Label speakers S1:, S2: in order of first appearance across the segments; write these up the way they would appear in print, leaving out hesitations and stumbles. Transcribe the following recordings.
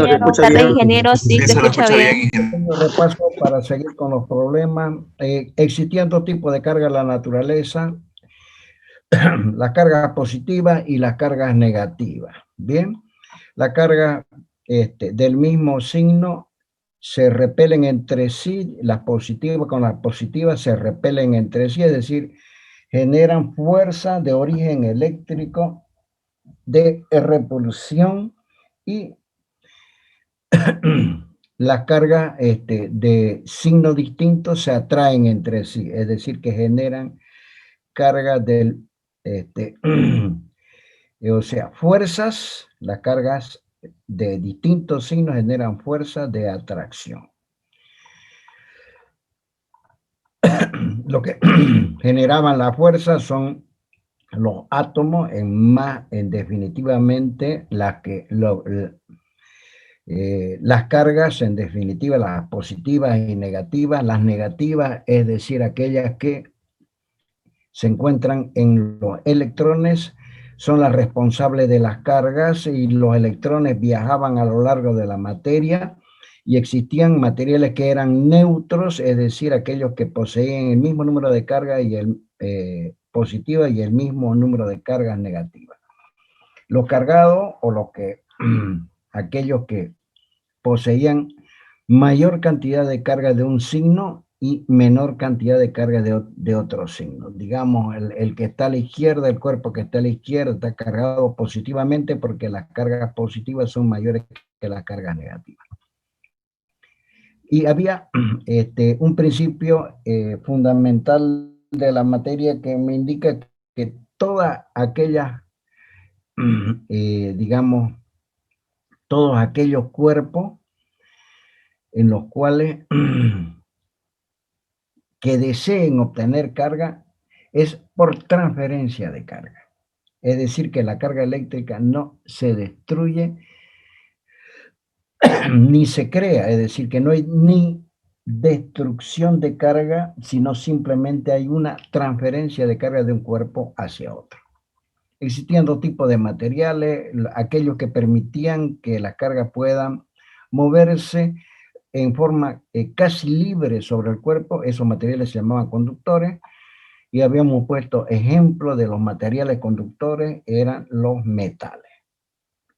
S1: ¿Se
S2: Buenas
S1: escucha
S2: tardes,
S1: bien?
S2: ingeniero. Sí,
S3: Sí,
S2: se
S3: se lo
S2: escucha
S3: escucha
S2: bien.
S3: bien, ingeniero.
S4: Un repaso para seguir con los problemas. Existían dos tipos de carga en la naturaleza, las cargas positivas y las cargas negativas. Bien, la carga del mismo signo se repelen entre sí, las positivas con las positivas se repelen entre sí, es decir, generan fuerza de origen eléctrico de repulsión y las cargas de signo distinto se atraen entre sí, es decir, que generan cargas o sea, fuerzas, las cargas de distintos signos generan fuerzas de atracción. Lo que generaban la fuerza son los átomos, en definitivamente las cargas, en definitiva, las positivas y negativas. Las negativas, es decir, aquellas que se encuentran en los electrones, son las responsables de las cargas, y los electrones viajaban a lo largo de la materia y existían materiales que eran neutros, es decir, aquellos que poseían el mismo número de cargas positivas y el mismo número de cargas negativas. Los cargados, o aquellos que poseían mayor cantidad de carga de un signo y menor cantidad de carga de otro signo. Digamos, el que está a la izquierda, el cuerpo que está a la izquierda está cargado positivamente porque las cargas positivas son mayores que las cargas negativas. Y había un principio fundamental de la materia que me indica que todas aquellas, digamos, todos aquellos cuerpos en los cuales que deseen obtener carga es por transferencia de carga. Es decir, que la carga eléctrica no se destruye ni se crea, es decir, que no hay ni destrucción de carga, sino simplemente hay una transferencia de carga de un cuerpo hacia otro. Existían dos tipos de materiales, aquellos que permitían que las cargas puedan moverse en forma casi libre sobre el cuerpo. Esos materiales se llamaban conductores, y habíamos puesto ejemplos de los materiales conductores, eran los metales.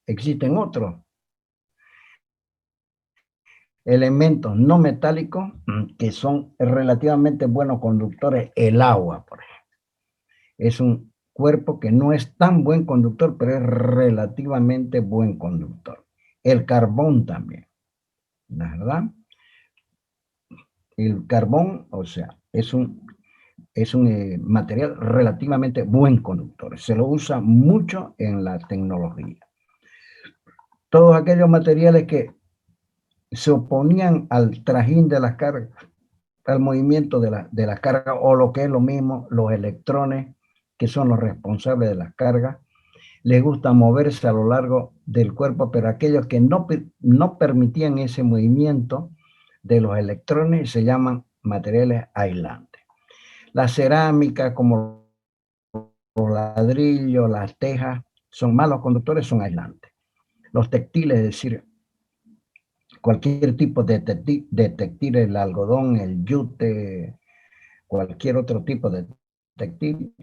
S4: Existen otros elementos no metálicos que son relativamente buenos conductores. El agua, por ejemplo, es un cuerpo que no es tan buen conductor, pero es relativamente buen conductor. El carbón también, ¿verdad? El carbón, o sea, es un material relativamente buen conductor. Se lo usa mucho en la tecnología. Todos aquellos materiales que se oponían al trajín de las cargas, al movimiento de la carga, o lo que es lo mismo, los electrones, que son los responsables de las cargas, les gusta moverse a lo largo del cuerpo, pero aquellos que no permitían ese movimiento de los electrones se llaman materiales aislantes. La cerámica, como los ladrillos, las tejas, son malos conductores, son aislantes. Los textiles, es decir, cualquier tipo de textil, el algodón, el yute, cualquier otro tipo de textil,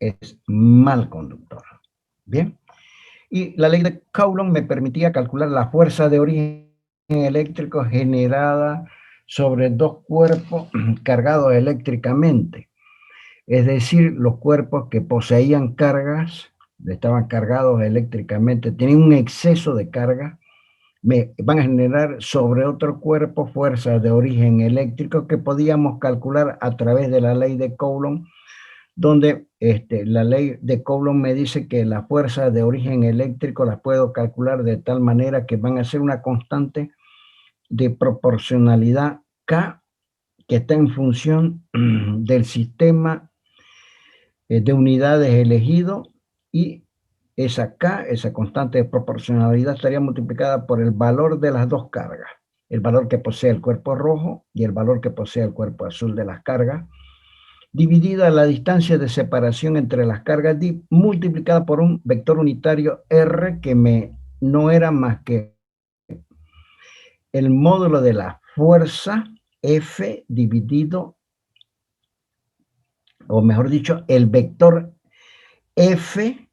S4: es mal conductor. Bien. Y la ley de Coulomb me permitía calcular la fuerza de origen eléctrico generada sobre dos cuerpos cargados eléctricamente. Es decir, los cuerpos que poseían cargas, estaban cargados eléctricamente, tenían un exceso de carga, van a generar sobre otro cuerpo fuerzas de origen eléctrico que podíamos calcular a través de la ley de Coulomb, donde la ley de Coulomb me dice que las fuerzas de origen eléctrico las puedo calcular de tal manera que van a ser una constante de proporcionalidad K, que está en función del sistema de unidades elegido, y esa K, esa constante de proporcionalidad, estaría multiplicada por el valor de las dos cargas, el valor que posee el cuerpo rojo y el valor que posee el cuerpo azul de las cargas, dividida la distancia de separación entre las cargas, multiplicada por un vector unitario R, que no era más que el módulo de la fuerza F dividido, o mejor dicho, el vector F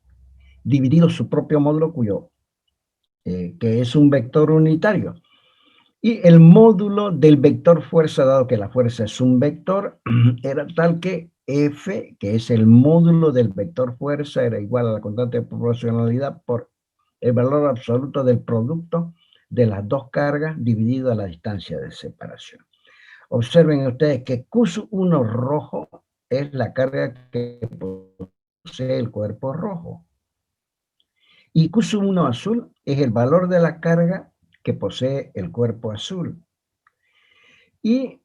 S4: dividido su propio módulo que es un vector unitario. Y el módulo del vector fuerza, dado que la fuerza es un vector, era tal que F, que es el módulo del vector fuerza, era igual a la constante de proporcionalidad por el valor absoluto del producto de las dos cargas dividido a la distancia de separación. Observen ustedes que Q1 rojo es la carga que posee el cuerpo rojo. Y Q1 azul es el valor de la carga que posee el cuerpo azul. Y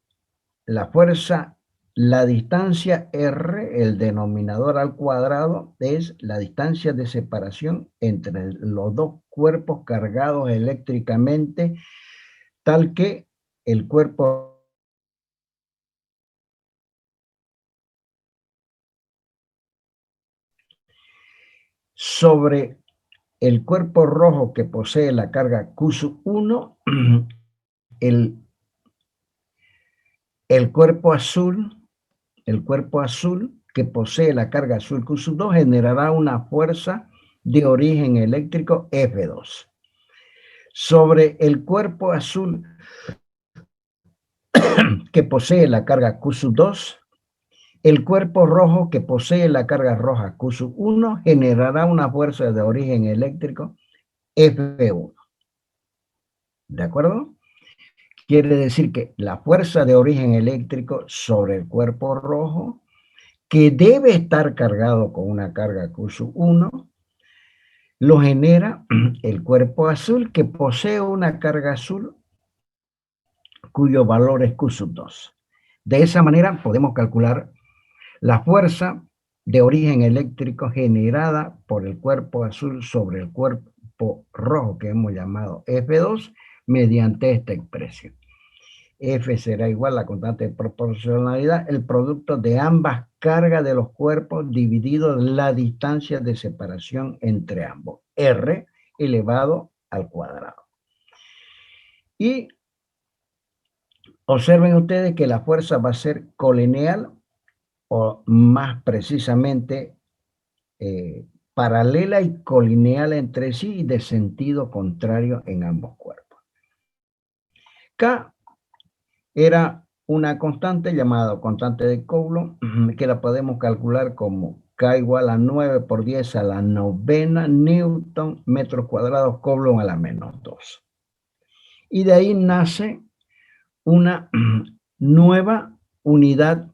S4: la fuerza, la distancia R, el denominador al cuadrado, es la distancia de separación entre los dos cuerpos cargados eléctricamente, tal que el cuerpo sobre el cuerpo rojo que posee la carga Q1, el, el cuerpo azul que posee la carga azul Q2 generará una fuerza de origen eléctrico F2. Sobre el cuerpo azul que posee la carga Q2, el cuerpo rojo que posee la carga roja Q1 generará una fuerza de origen eléctrico F1. ¿De acuerdo? Quiere decir que la fuerza de origen eléctrico sobre el cuerpo rojo, que debe estar cargado con una carga Q1, lo genera el cuerpo azul que posee una carga azul cuyo valor es Q2. De esa manera podemos calcular la fuerza de origen eléctrico generada por el cuerpo azul sobre el cuerpo rojo que hemos llamado F2 mediante esta expresión. F será igual a la constante de proporcionalidad, el producto de ambas cargas de los cuerpos dividido la distancia de separación entre ambos, R elevado al cuadrado. Y observen ustedes que la fuerza va a ser colineal, o más precisamente paralela y colineal entre sí y de sentido contrario en ambos cuerpos. K era una constante llamada constante de Coulomb, que la podemos calcular como K igual a 9 por 10 a la novena Newton metros cuadrados Coulomb a la menos 2. Y de ahí nace una nueva unidad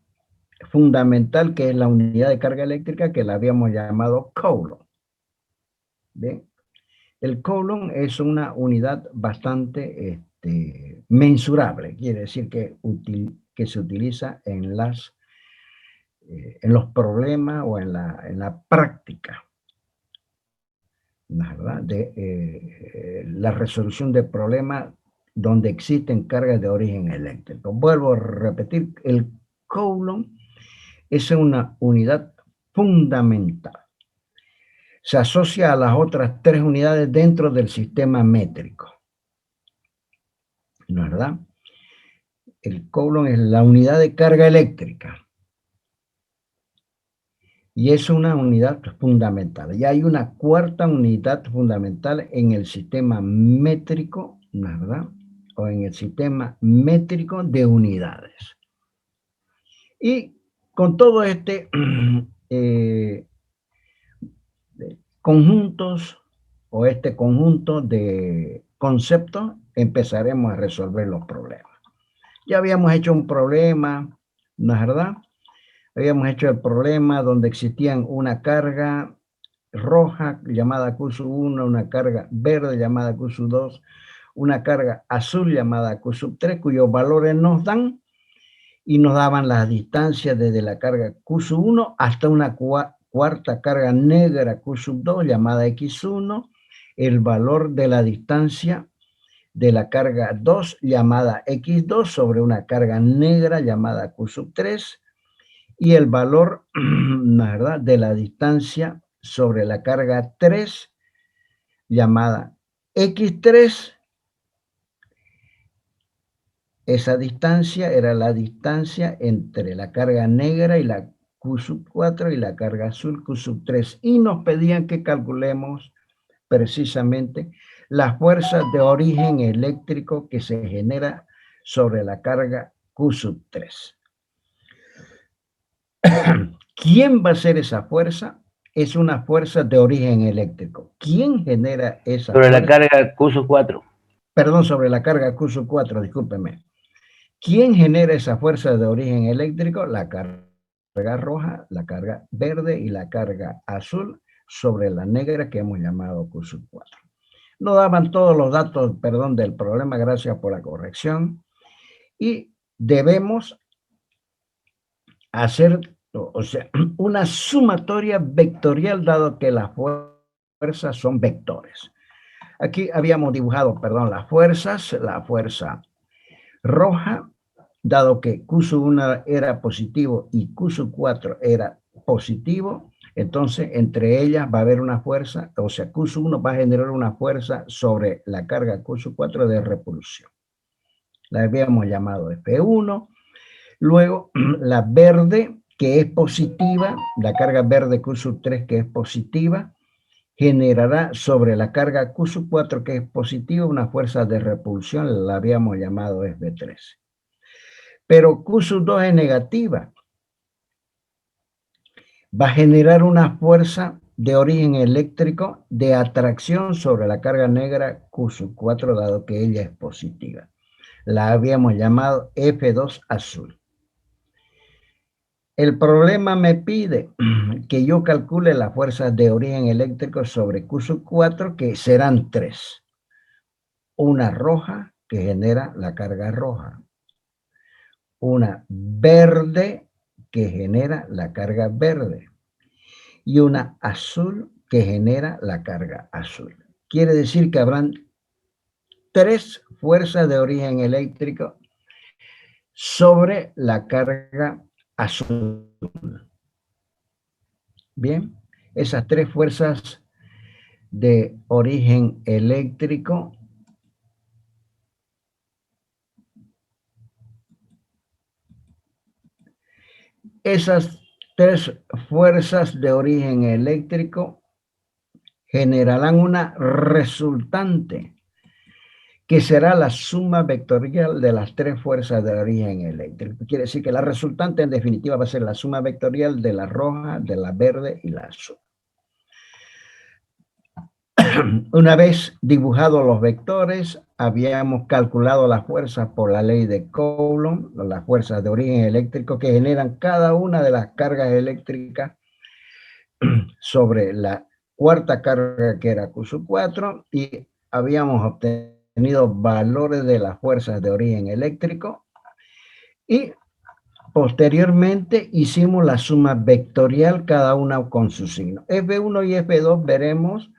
S4: fundamental, que es la unidad de carga eléctrica, que la habíamos llamado Coulomb. ¿Bien? El Coulomb es una unidad bastante mensurable, quiere decir que se utiliza en los problemas o en la práctica, ¿verdad? De la resolución de problemas donde existen cargas de origen eléctrico. Vuelvo a repetir, el Coulomb es una unidad fundamental. Se asocia a las otras tres unidades dentro del sistema métrico, ¿no es verdad? El Coulomb es la unidad de carga eléctrica y es una unidad fundamental. Y hay una cuarta unidad fundamental en el sistema métrico, ¿no es verdad? O en el sistema métrico de unidades. Y con todo conjuntos o este conjunto de conceptos empezaremos a resolver los problemas. Ya habíamos hecho un problema, ¿no es verdad? Habíamos hecho el problema donde existían una carga roja llamada Q1, una carga verde llamada Q2, una carga azul llamada Q3, cuyos valores nos dan y nos daban las distancias desde la carga Q1 hasta una cuarta carga negra Q2 llamada X1, el valor de la distancia de la carga 2 llamada X2 sobre una carga negra llamada Q3 y el valor, ¿verdad?, de la distancia sobre la carga 3 llamada X3 Esa distancia era la distancia entre la carga negra y la Q4 y la carga azul Q3. Y nos pedían que calculemos precisamente la fuerza de origen eléctrico que se genera sobre la carga Q3. ¿Quién va a ser esa fuerza? Es una fuerza de origen eléctrico. ¿Quién genera esa
S1: Sobre
S4: fuerza?
S1: la carga Q4.
S4: Perdón, sobre la carga Q4, discúlpeme. ¿Quién genera esa fuerza de origen eléctrico? La carga roja, la carga verde y la carga azul sobre la negra que hemos llamado Q4. No daban todos los datos, perdón, del problema, gracias por la corrección. Y debemos hacer, o sea, una sumatoria vectorial dado que las fuerzas son vectores. Aquí habíamos dibujado, perdón, las fuerzas, la fuerza roja, dado que Q1 era positivo y Q4 era positivo, entonces entre ellas va a haber una fuerza, o sea, Q1 va a generar una fuerza sobre la carga Q4 de repulsión. La habíamos llamado F1. Luego, la verde, que es positiva, la carga verde Q3 que es positiva, generará sobre la carga Q4 que es positiva una fuerza de repulsión, la habíamos llamado F3. Pero Q2 es negativa, va a generar una fuerza de origen eléctrico de atracción sobre la carga negra Q4, dado que ella es positiva. La habíamos llamado F2 azul. El problema me pide que yo calcule las fuerzas de origen eléctrico sobre Q4, que serán 3. Una roja, que genera la carga roja. Una verde, que genera la carga verde. Y una azul, que genera la carga azul. Quiere decir que habrán 3 fuerzas de origen eléctrico sobre la carga azul. Bien, esas 3 fuerzas de origen eléctrico esas 3 fuerzas de origen eléctrico generarán una resultante que será la suma vectorial de las 3 fuerzas de origen eléctrico. Quiere decir que la resultante en definitiva va a ser la suma vectorial de la roja, de la verde y la azul. Una vez dibujados los vectores, habíamos calculado las fuerzas por la ley de Coulomb, las fuerzas de origen eléctrico que generan cada una de las cargas eléctricas sobre la cuarta carga que era Q4 y habíamos obtenido valores de las fuerzas de origen eléctrico y posteriormente hicimos la suma vectorial cada una con su signo. F1 y F2 veremos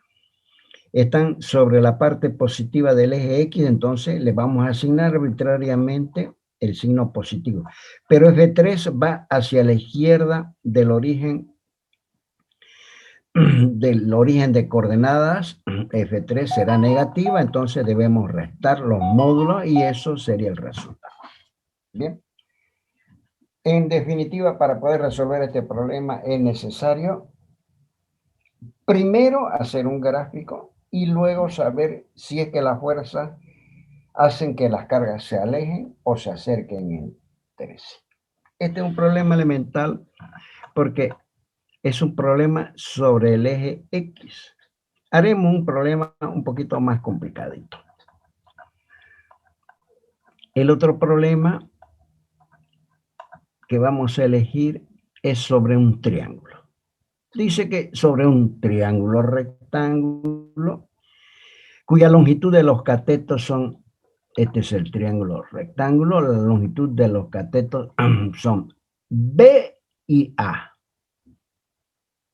S4: están sobre la parte positiva del eje X, entonces le vamos a asignar arbitrariamente el signo positivo. Pero F3 va hacia la izquierda del origen de coordenadas. F3 será negativa, entonces debemos restar los módulos y eso sería el resultado. Bien. En definitiva, para poder resolver este problema es necesario primero hacer un gráfico y luego saber si es que las fuerzas hacen que las cargas se alejen o se acerquen entre sí. Este es un problema elemental porque es un problema sobre el eje X. Haremos un problema un poquito más complicadito. El otro problema que vamos a elegir es sobre un triángulo. Dice que sobre un triángulo rectángulo cuya longitud de los catetos son, este es el triángulo rectángulo, la longitud de los catetos son B y A.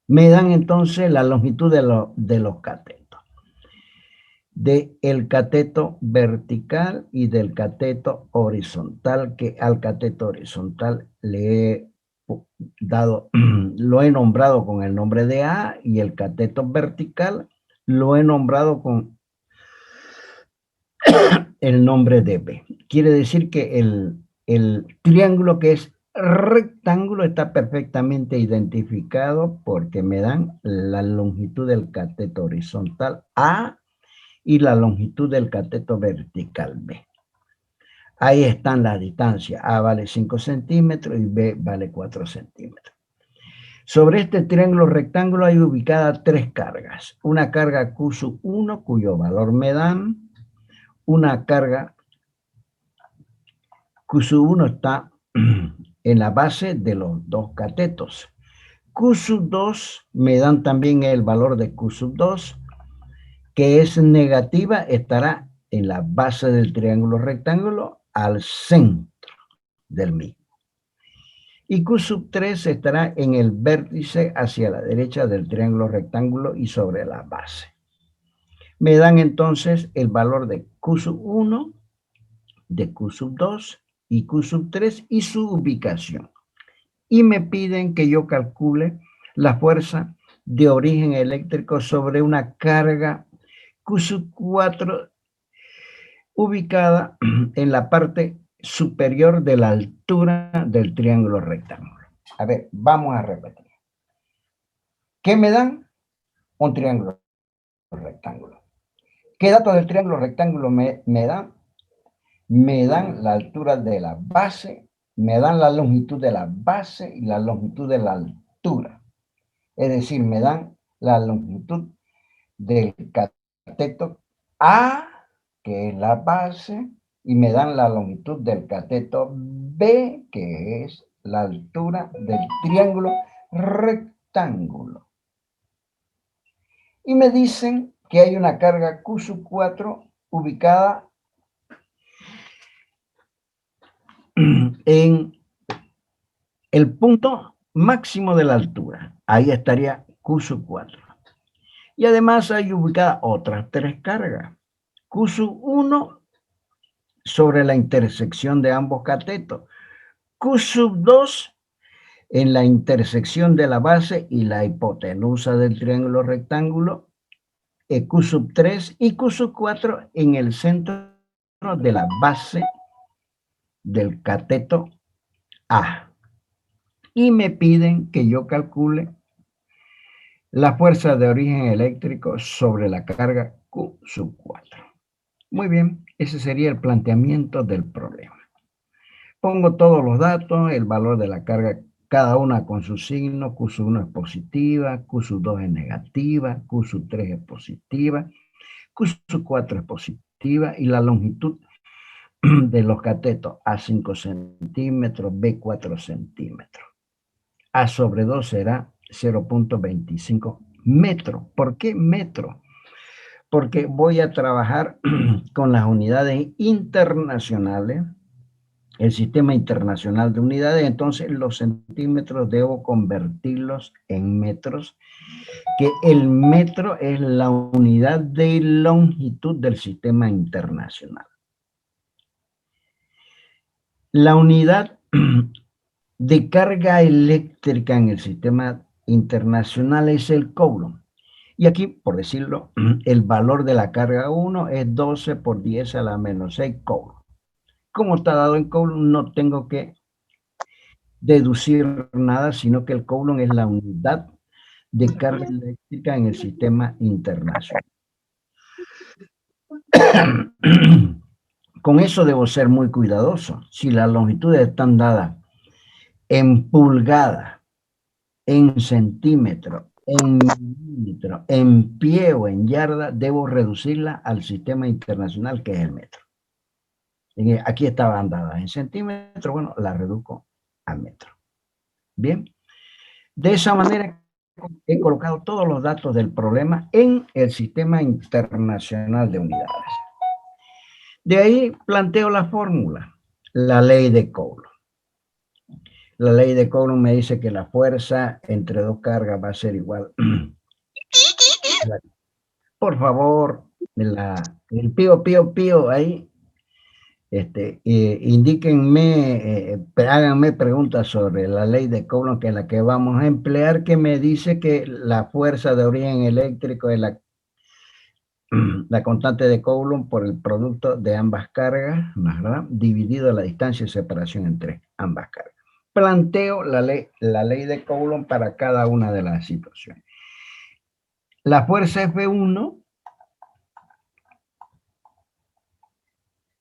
S4: Me dan entonces la longitud de los catetos. Del cateto vertical y del cateto horizontal, que al cateto horizontal le he dado, lo he nombrado con el nombre de A y el cateto vertical lo he nombrado con el nombre de B. Quiere decir que el triángulo que es rectángulo está perfectamente identificado porque me dan la longitud del cateto horizontal A y la longitud del cateto vertical B. Ahí están las distancias. A vale 5 centímetros y B vale 4 centímetros. Sobre este triángulo rectángulo hay ubicadas 3 cargas. Una carga Q sub 1, cuyo valor me dan. Una carga Q sub 1 está en la base de los 2 catetos. Q sub 2 me dan también el valor de Q sub 2, que es negativa, estará en la base del triángulo rectángulo al centro del mismo. Y Q sub 3 estará en el vértice hacia la derecha del triángulo rectángulo y sobre la base. Me dan entonces el valor de Q sub 1, de Q sub 2 y Q sub 3 y su ubicación. Y me piden que yo calcule la fuerza de origen eléctrico sobre una carga Q sub 4 ubicada en la parte superior de la altura del triángulo rectángulo. A ver, vamos a repetir. ¿Qué me dan? Un triángulo rectángulo. ¿Qué datos del triángulo rectángulo me dan? Me dan la altura de la base, me dan la longitud de la base y la longitud de la altura. Es decir, me dan la longitud del cateto A, que es la base, y me dan la longitud del cateto B, que es la altura del triángulo rectángulo. Y me dicen que hay una carga Q sub 4 ubicada en el punto máximo de la altura. Ahí estaría Q sub 4. Y además hay ubicadas otras 3 cargas. Q sub 1 sobre la intersección de ambos catetos. Q sub 2 en la intersección de la base y la hipotenusa del triángulo rectángulo. Q sub 3 y Q sub 4 en el centro de la base del cateto A. Y me piden que yo calcule la fuerza de origen eléctrico sobre la carga Q sub 4. Muy bien, ese sería el planteamiento del problema. Pongo todos los datos, el valor de la carga, cada una con su signo. Q sub 1 es positiva, Q sub 2 es negativa, Q sub 3 es positiva, Q sub 4 es positiva y la longitud de los catetos A 5 centímetros, B 4 centímetros. A sobre 2 será 0.25 metros. ¿Por qué metro? Porque voy a trabajar con las unidades internacionales, el sistema internacional de unidades, entonces los centímetros debo convertirlos en metros, que el metro es la unidad de longitud del sistema internacional. La unidad de carga eléctrica en el sistema internacional es el coulomb. Y aquí, por decirlo, el valor de la carga 1 es 12 por 10 a la menos 6 coulomb. Como está dado en coulomb, no tengo que deducir nada, sino que el coulomb es la unidad de carga eléctrica en el sistema internacional. Con eso debo ser muy cuidadoso. Si las longitudes están dadas en pulgadas, en centímetros, en milímetros, en pie o en yarda, debo reducirla al sistema internacional, que es el metro. Aquí estaban dadas en centímetros, bueno, la reduzco a metro. Bien, de esa manera he colocado todos los datos del problema en el sistema internacional de unidades. De ahí planteo la fórmula, la ley de Coulomb. La ley de Coulomb me dice que la fuerza entre dos cargas va a ser igual. Por favor, el pío, pío, pío ahí, indíquenme, háganme preguntas sobre la ley de Coulomb, que es la que vamos a emplear, que me dice que la fuerza de origen eléctrico es la la constante de Coulomb por el producto de ambas cargas, ¿verdad? Dividido la distancia de separación entre ambas cargas. Planteo la ley de Coulomb para cada una de las situaciones. La fuerza F1,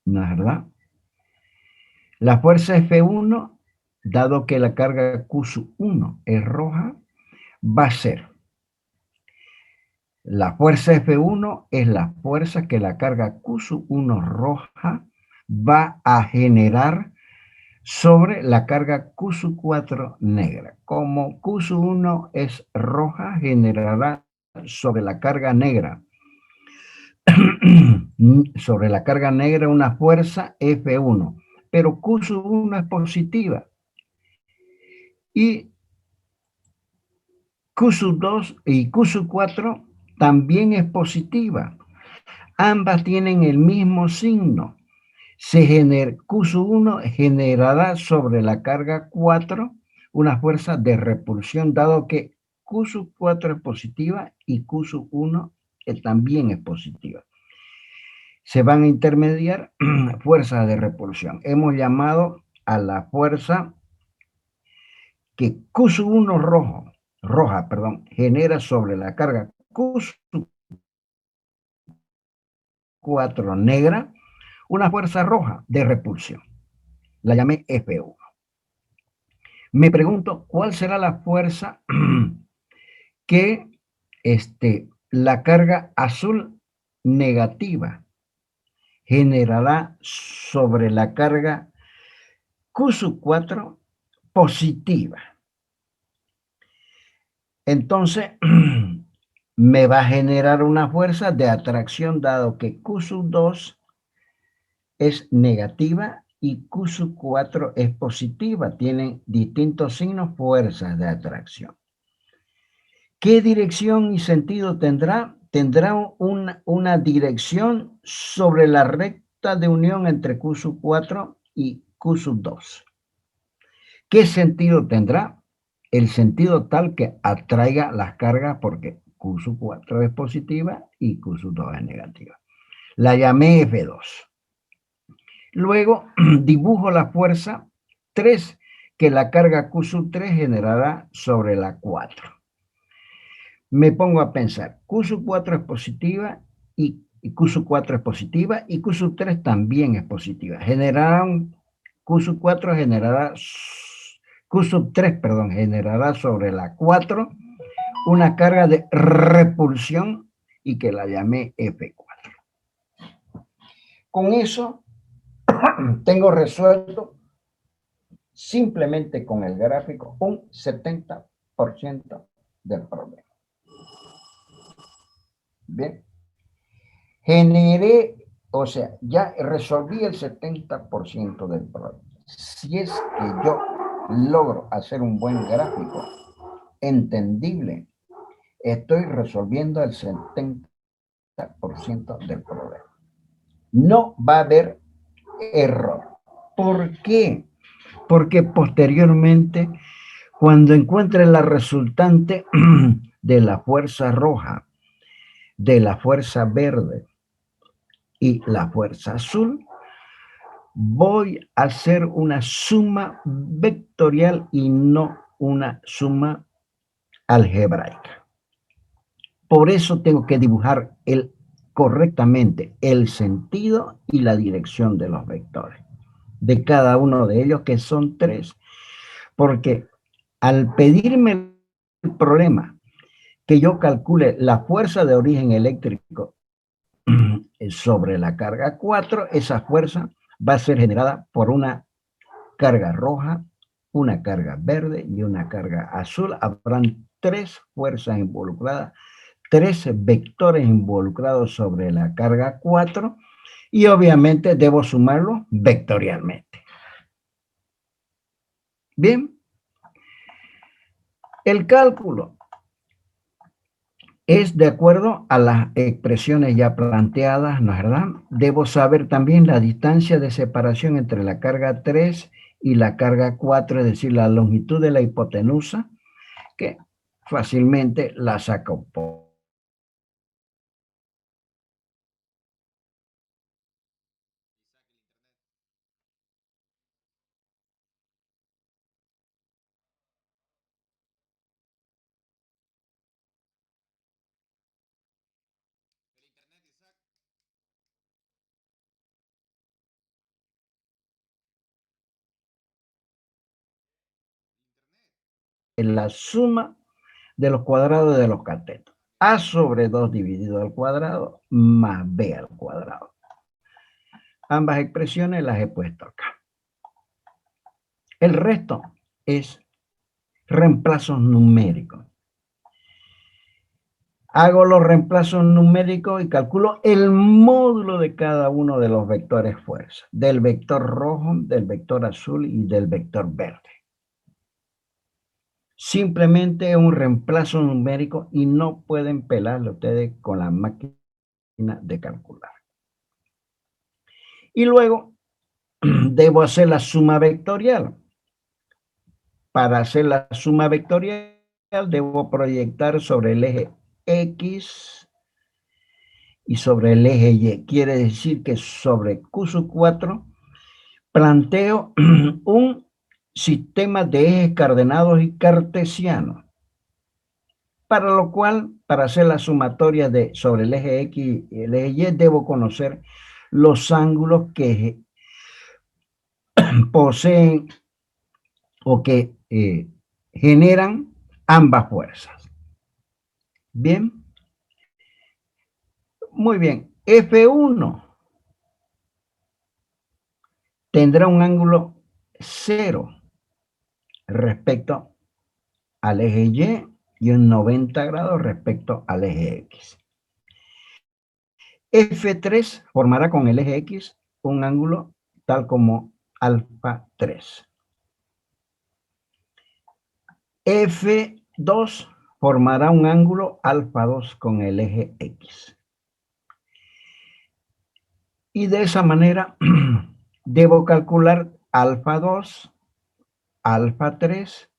S4: ¿no es verdad? La fuerza F1, dado que la carga Q1 es roja, va a ser la fuerza F1 es la fuerza que la carga Q1 roja va a generar sobre la carga Q4 negra. Como Q1 es roja, generará sobre la carga negra sobre la carga negra una fuerza F1, pero Q1 es positiva y Q2 y Q4 también es positiva. Ambas tienen el mismo signo. Q1 generará sobre la carga 4 una fuerza de repulsión, dado que Q4 es positiva y Q1 también es positiva. Se van a intermediar fuerzas de repulsión. Hemos llamado a la fuerza que Q1 roja, genera sobre la carga Q4 negra una fuerza roja de repulsión. La llamé F1. Me pregunto, ¿cuál será la fuerza que la carga azul negativa generará sobre la carga Q4 positiva? Entonces, me va a generar una fuerza de atracción, dado que Q2 es negativa y Q4 es positiva. Tienen distintos signos, fuerzas de atracción. ¿Qué dirección y sentido tendrá? Tendrá una dirección sobre la recta de unión entre Q4 y Q2. ¿Qué sentido tendrá? El sentido tal que atraiga las cargas, porque Q4 es positiva y Q2 es negativa. La llamé F2. Luego dibujo la fuerza 3 que la carga Q3 generará sobre la 4. Me pongo a pensar, Q4 es positiva y Q4 es positiva y Q3 también es positiva. Q4 generará Q3, generará sobre la 4 una carga de repulsión y que la llamé F4. Con eso tengo resuelto simplemente con el gráfico un 70% del problema. Bien, ya resolví el 70% del problema. Si es que yo logro hacer un buen gráfico entendible, estoy resolviendo el 70% del problema. No va a haber error. ¿Por qué? Porque posteriormente, cuando encuentre la resultante de la fuerza roja, de la fuerza verde y la fuerza azul, voy a hacer una suma vectorial y no una suma algebraica. Por eso tengo que dibujar correctamente el sentido y la dirección de los vectores, de cada uno de ellos, que son 3. Porque al pedirme el problema que yo calcule la fuerza de origen eléctrico sobre la carga 4, esa fuerza va a ser generada por una carga roja, una carga verde y una carga azul. Habrán 3 fuerzas involucradas, 3 vectores involucrados sobre la carga 4 y obviamente debo sumarlo vectorialmente. Bien, el cálculo es de acuerdo a las expresiones ya planteadas, ¿no es verdad? Debo saber también la distancia de separación entre la carga 3 y la carga 4, es decir, la longitud de la hipotenusa, que fácilmente la saco por es la suma de los cuadrados de los catetos. A sobre 2 dividido al cuadrado más B al cuadrado. Ambas expresiones las he puesto acá. El resto es reemplazos numéricos. Hago los reemplazos numéricos y calculo el módulo de cada uno de los vectores fuerza, del vector rojo, del vector azul y del vector verde. Simplemente es un reemplazo numérico y no pueden pelarlo ustedes con la máquina de calcular. Y luego debo hacer la suma vectorial. Para hacer la suma vectorial debo proyectar sobre el eje X y sobre el eje Y. Quiere decir que sobre Q sub 4 planteo un sistema de ejes coordenados y cartesianos. Para lo cual, para hacer la sumatoria sobre el eje X y el eje Y, debo conocer los ángulos que poseen o que generan ambas fuerzas. Bien. Muy bien. F1 tendrá un ángulo 0 respecto al eje Y un 90 grados respecto al eje X. F3 formará con el eje X un ángulo tal como alfa 3. F2 formará un ángulo alfa 2 con el eje X. Y de esa manera debo calcular alfa 2, alfa 3.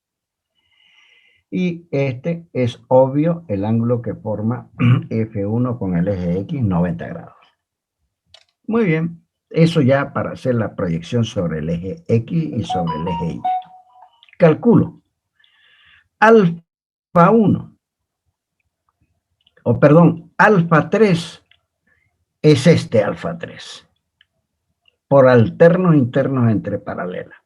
S4: Y este es obvio el ángulo que forma F1 con el eje X, 90 grados. Muy bien, eso ya para hacer la proyección sobre el eje X y sobre el eje Y. Calculo alfa 1, alfa 3 es este alfa 3, por alternos internos entre paralelas.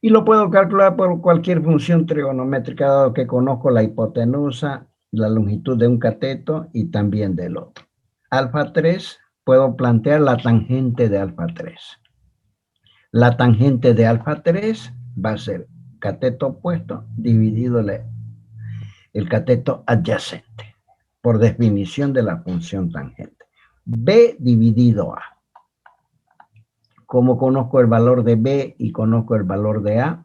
S4: Y lo puedo calcular por cualquier función trigonométrica, dado que conozco la hipotenusa, la longitud de un cateto y también del otro. Alfa 3, puedo plantear la tangente de alfa 3. La tangente de alfa 3 va a ser cateto opuesto dividido el cateto adyacente, por definición de la función tangente. B dividido A. Como conozco el valor de B y conozco el valor de A,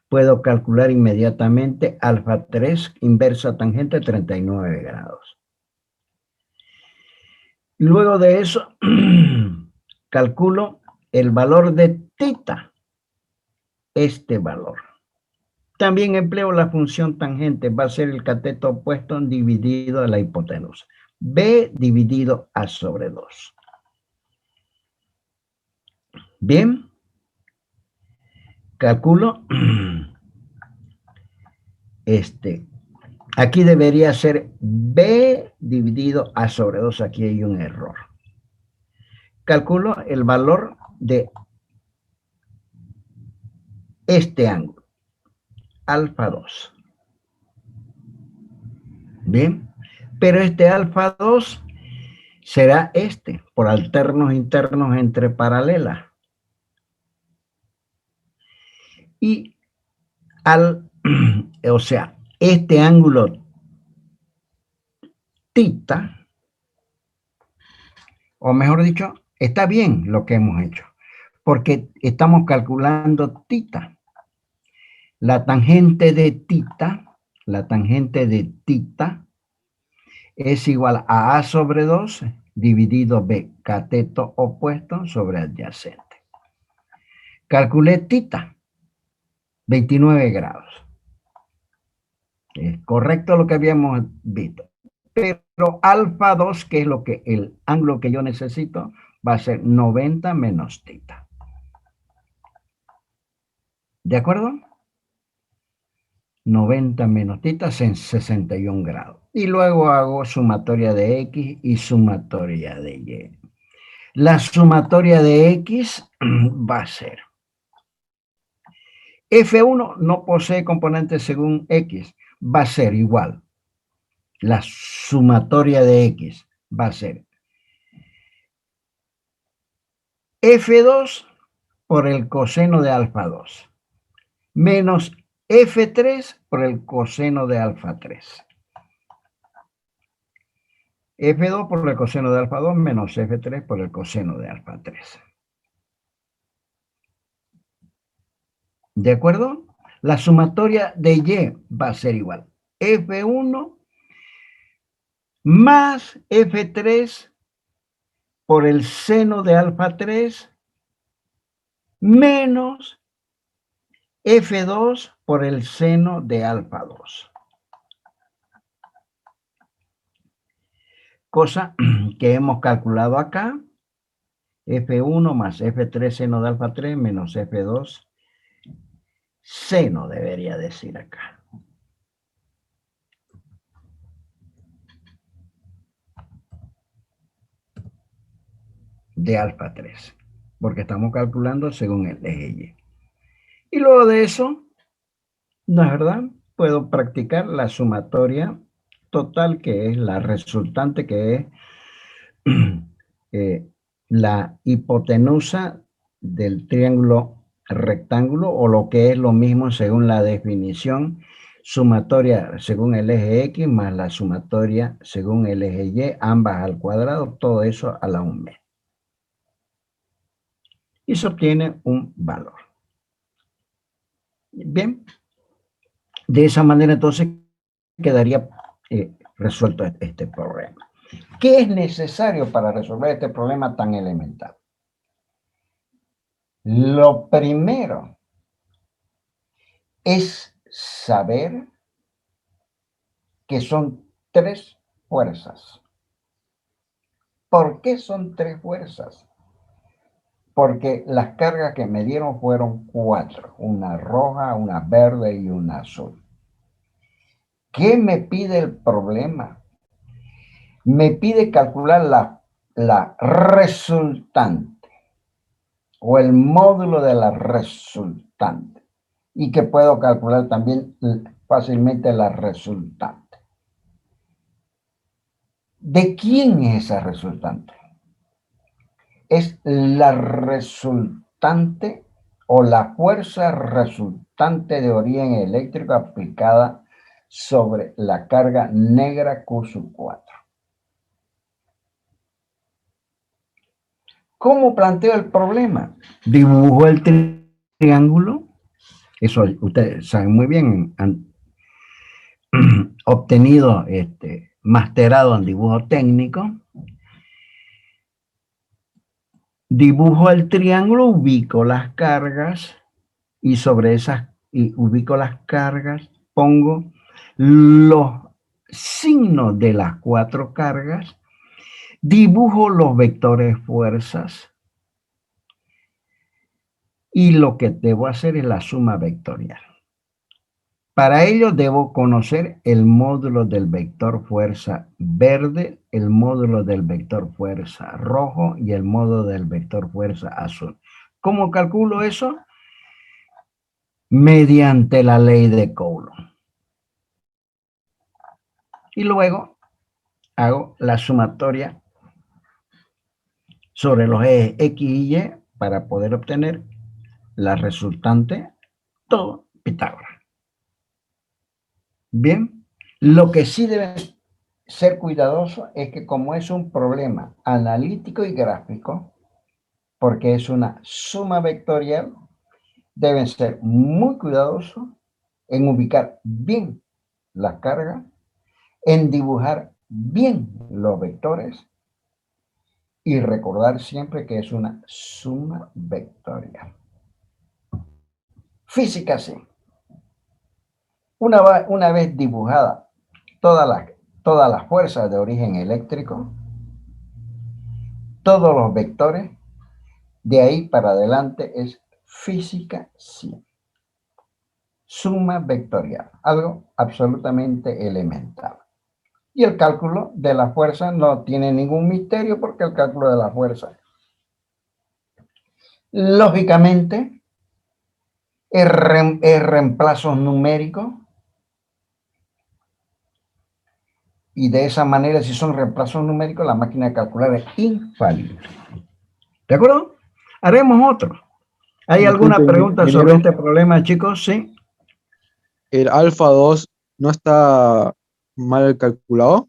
S4: puedo calcular inmediatamente alfa 3 inversa tangente 39 grados. Luego de eso, calculo el valor de tita, este valor. También empleo la función tangente, va a ser el cateto opuesto dividido a la hipotenusa. B dividido A sobre 2. Bien, calculo aquí debería ser B dividido A sobre 2, aquí hay un error. Calculo el valor de este ángulo, alfa 2. Bien, pero este alfa 2 será por alternos internos entre paralelas. Y o sea, este ángulo tita, o mejor dicho, está bien lo que hemos hecho, porque estamos calculando tita. La tangente de tita es igual a A sobre 2 dividido B, cateto opuesto sobre adyacente. Calculé tita, 29 grados. Es correcto lo que habíamos visto. Pero alfa 2, que es el ángulo que yo necesito, va a ser 90 menos tita. ¿De acuerdo? 90 menos tita es 61 grados. Y luego hago sumatoria de X y sumatoria de Y. La sumatoria de X va a ser F1 no posee componentes según X, va a ser igual. La sumatoria de X va a ser F2 por el coseno de alfa 2 menos F3 por el coseno de alfa 3. F2 por el coseno de alfa 2 menos F3 por el coseno de alfa 3. ¿De acuerdo? La sumatoria de Y va a ser igual. F1 más F3 por el seno de alfa 3 menos F2 por el seno de alfa 2. Cosa que hemos calculado acá. F1 más F3 seno de alfa 3 menos F2 seno, debería decir acá. De alfa 3, porque estamos calculando según el eje Y. Y luego de eso, ¿no es verdad? Puedo practicar la sumatoria total, que es la resultante, que es la hipotenusa del triángulo rectángulo, o lo que es lo mismo según la definición, sumatoria según el eje X más la sumatoria según el eje Y, ambas al cuadrado, todo eso a la 1 y se obtiene un valor. Bien, de esa manera entonces quedaría resuelto este problema. ¿Qué es necesario para resolver este problema tan elemental? Lo primero es saber que son 3 fuerzas. ¿Por qué son 3 fuerzas? Porque las cargas que me dieron fueron 4, una roja, una verde y una azul. ¿Qué me pide el problema? Me pide calcular la resultante o el módulo de la resultante, y que puedo calcular también fácilmente la resultante. ¿De quién es esa resultante? Es la resultante o la fuerza resultante de origen eléctrico aplicada sobre la carga negra Q sub 4. ¿Cómo planteo el problema? Dibujo el triángulo. Eso ustedes saben muy bien, han obtenido, masterado en dibujo técnico. Dibujo el triángulo, ubico las cargas y sobre esas, ubico las cargas, pongo los signos de las 4 cargas, dibujo los vectores fuerzas y lo que debo hacer es la suma vectorial. Para ello debo conocer el módulo del vector fuerza verde, el módulo del vector fuerza rojo y el módulo del vector fuerza azul. ¿Cómo calculo eso? Mediante la ley de Coulomb. Y luego hago la sumatoria sobre los ejes X y Y para poder obtener la resultante, todo Pitágoras. Bien, lo que sí debe ser cuidadoso es que, como es un problema analítico y gráfico, porque es una suma vectorial, deben ser muy cuidadosos en ubicar bien las cargas, en dibujar bien los vectores y recordar siempre que es una suma vectorial. Física sí. Una vez dibujada todas las fuerzas de origen eléctrico, todos los vectores, de ahí para adelante es física 100. Suma vectorial, algo absolutamente elemental. Y el cálculo de la fuerza no tiene ningún misterio, porque el cálculo de la fuerza, lógicamente, es reemplazo numérico. Y de esa manera, si son reemplazos numéricos, la máquina de calcular es infalible. ¿De acuerdo? Haremos otro. ¿Hay alguna
S1: Disculpe,
S4: pregunta sobre
S1: ingeniero,
S4: este problema, chicos? Sí.
S1: ¿el alfa 2 no está mal calculado?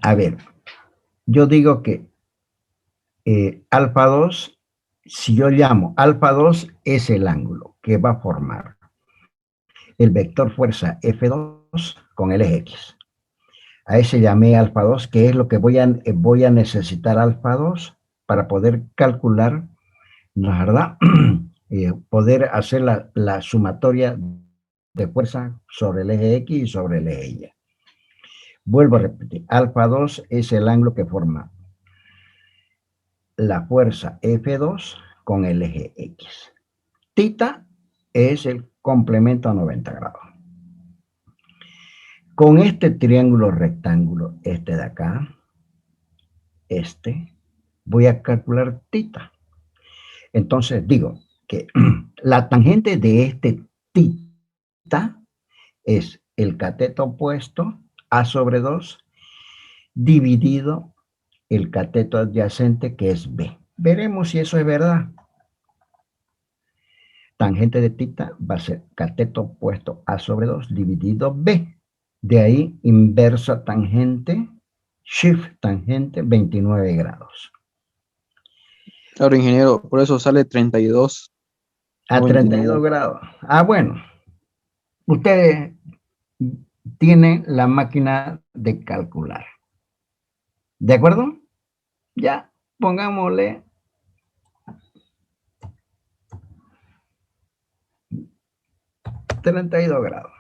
S4: A ver, yo digo que alfa 2, si yo llamo alfa 2, es el ángulo que va a formar el vector fuerza F2 con el eje X. A ese llamé alfa 2, que es lo que voy a necesitar alfa 2 para poder calcular, ¿no es verdad? Poder hacer la sumatoria de fuerza sobre el eje X y sobre el eje Y. Vuelvo a repetir, alfa 2 es el ángulo que forma la fuerza F2 con el eje X. Tita es el complemento a 90 grados. Con este triángulo rectángulo, este de acá, voy a calcular tita. Entonces digo que la tangente de este tita es el cateto opuesto A sobre 2 dividido el cateto adyacente que es B. Veremos si eso es verdad. Tangente de tita va a ser cateto opuesto A sobre 2 dividido B. De ahí inversa tangente, shift tangente 29 grados.
S1: Claro, ingeniero, por eso sale 32,
S4: A
S1: no
S4: 32
S1: 29.
S4: grados. Ah, bueno. Ustedes tienen la máquina de calcular. ¿De acuerdo? Ya, pongámosle 32 grados.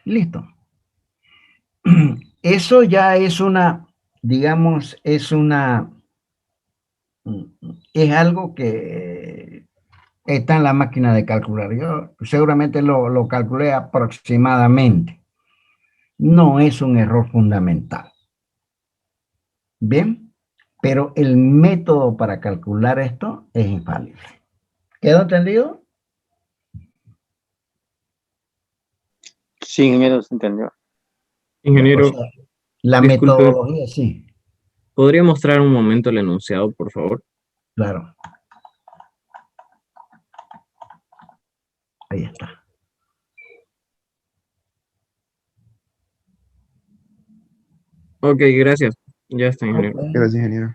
S4: Listo. Eso ya es una, digamos, es algo que está en la máquina de calcular. Yo seguramente lo calculé aproximadamente. No es un error fundamental. Bien, pero el método para calcular esto es infalible. ¿Quedó entendido?
S1: Sí, ingeniero, se entendió.
S4: Ya, o
S2: Ingeniero,
S4: sea, la
S2: disculpe,
S4: metodología sí,
S2: ¿podría mostrar un momento el enunciado, por favor?
S4: claro, ahí está.
S2: Ok, gracias. Ya está, ingeniero.
S4: Ok.
S1: Gracias, ingeniero.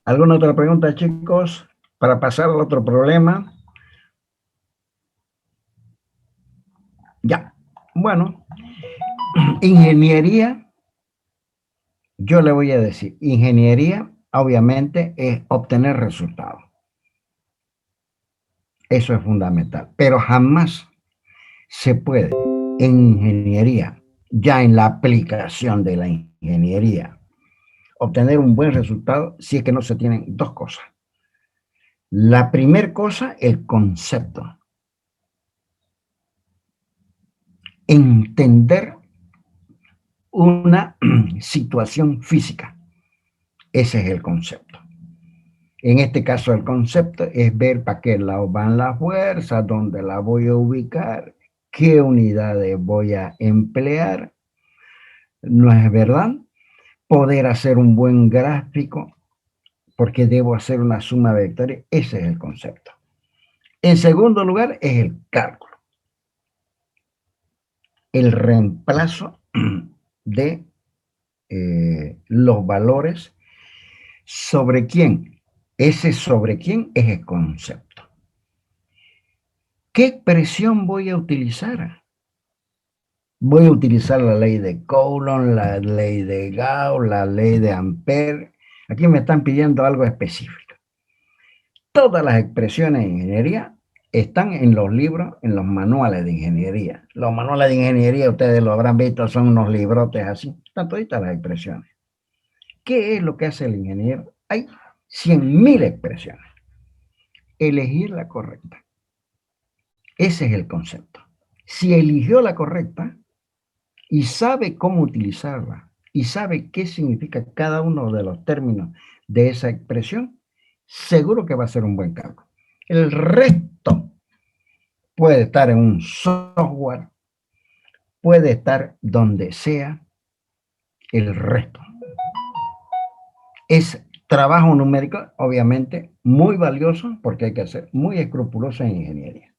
S4: ¿Alguna otra pregunta, chicos? Para pasar al otro problema. Ya. Bueno, ingeniería, yo le voy a decir, ingeniería obviamente es obtener resultados. Eso es fundamental, pero jamás se puede en ingeniería, ya en la aplicación de la ingeniería, obtener un buen resultado si es que no se tienen dos cosas. La primera cosa, el concepto. Entender una situación física. Ese es el concepto. En este caso, el concepto es ver para qué lado van las fuerzas, dónde la voy a ubicar, qué unidades voy a emplear. ¿No es verdad? Poder hacer un buen gráfico, porque debo hacer una suma de vectores. Ese es el concepto. En segundo lugar, es el cálculo. El reemplazo de los valores sobre quién. Ese sobre quién es el concepto. ¿Qué expresión voy a utilizar? Voy a utilizar la ley de Coulomb, la ley de Gauss, la ley de Ampère. Aquí me están pidiendo algo específico. Todas las expresiones de ingeniería están en los libros, en los manuales de ingeniería. Los manuales de ingeniería, ustedes lo habrán visto, son unos librotes así. Están todas las expresiones. ¿Qué es lo que hace el ingeniero? Hay 100.000 expresiones. Elegir la correcta. Ese es el concepto. Si eligió la correcta y sabe cómo utilizarla y sabe qué significa cada uno de los términos de esa expresión, seguro que va a ser un buen cálculo. El resto puede estar en un software, puede estar donde sea, el resto. Es trabajo numérico, obviamente, muy valioso, porque hay que ser muy escrupuloso en ingeniería.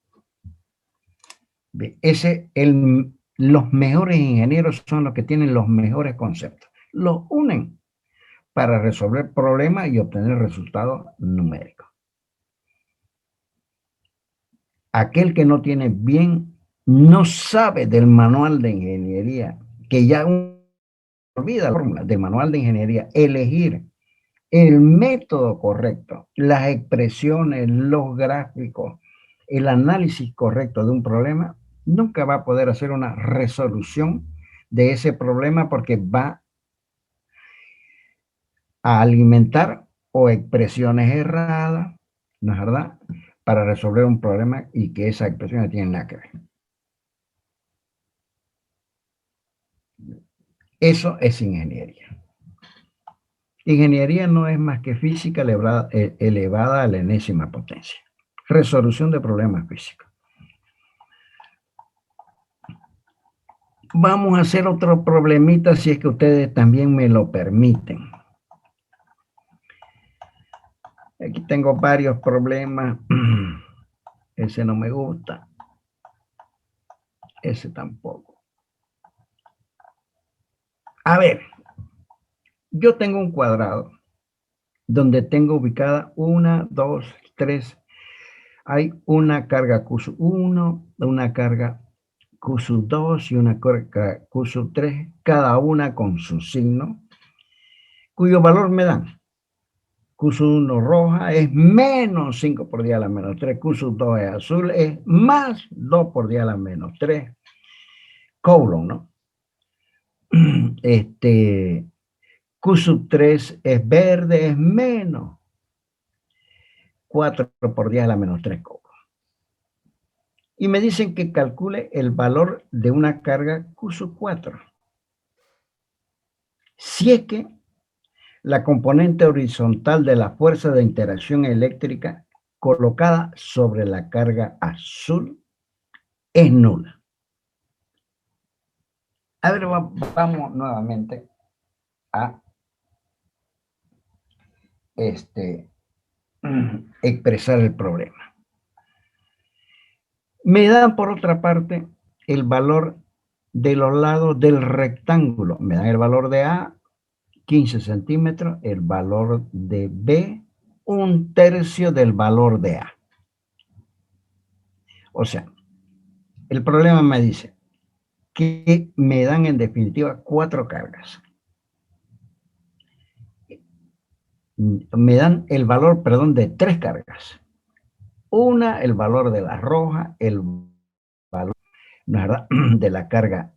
S4: Los mejores ingenieros son los que tienen los mejores conceptos. Los unen para resolver problemas y obtener resultados numéricos. Aquel que no tiene bien, no sabe del manual de ingeniería, que ya olvida la fórmula del manual de ingeniería, elegir el método correcto, las expresiones, los gráficos, el análisis correcto de un problema, nunca va a poder hacer una resolución de ese problema porque va a alimentar o expresiones erradas, ¿no es verdad?, para resolver un problema y que esas expresiones no tienen nada que ver. Eso es ingeniería. Ingeniería no es más que física elevada a la enésima potencia. Resolución de problemas físicos. Vamos a hacer otro problemita si es que ustedes también me lo permiten. Aquí tengo varios problemas. Ese no me gusta. Ese tampoco. A ver, yo tengo un cuadrado donde tengo ubicada 1, 2, 3. Hay una carga Q1, una carga Q2 y una carga Q3, cada una con su signo, cuyo valor me dan. Q1 roja es menos 5 por 10 a la menos 3, Q2 es azul, es más 2 por 10 a la menos 3. Coulomb, ¿no? Q3 es verde, es menos 4 por 10 a la menos 3 Coulomb. Y me dicen que calcule el valor de una carga Q4. Si es que la componente horizontal de la fuerza de interacción eléctrica colocada sobre la carga azul es nula. A ver, vamos nuevamente a expresar el problema. Me dan por otra parte el valor de los lados del rectángulo. Me dan el valor de A, 15 centímetros, el valor de B, 1/3 del valor de A. O sea, el problema me dice que me dan en definitiva 4 cargas. Me dan el valor, perdón, de 3 cargas. Una, el valor de la roja, el valor, ¿no es verdad?, de la carga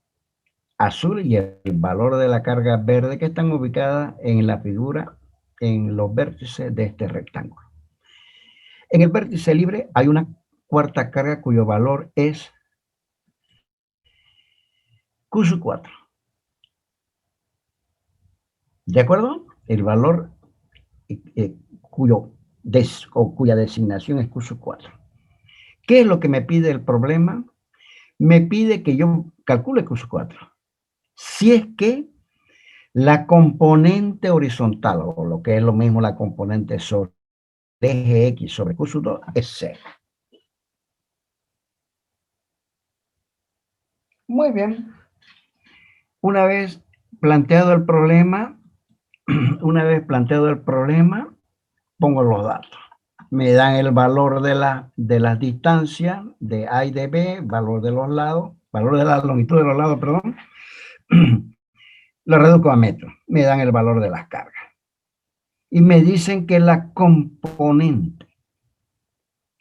S4: azul y el valor de la carga verde, que están ubicadas en la figura, en los vértices de este rectángulo. En el vértice libre hay una cuarta carga cuyo valor es Q4. ¿De acuerdo? El valor cuya designación es Q4. ¿Qué es lo que me pide el problema? Me pide que yo calcule Q4. Si es que la componente horizontal, o lo que es lo mismo la componente sobre el eje X sobre Q2, es 0. Muy bien. Una vez planteado el problema, pongo los datos. Me dan el valor de las distancias de A y de B, valor de los lados, valor de la longitud de los lados, perdón. Lo reduzco a metros. Me dan el valor de las cargas. Y me dicen que la componente,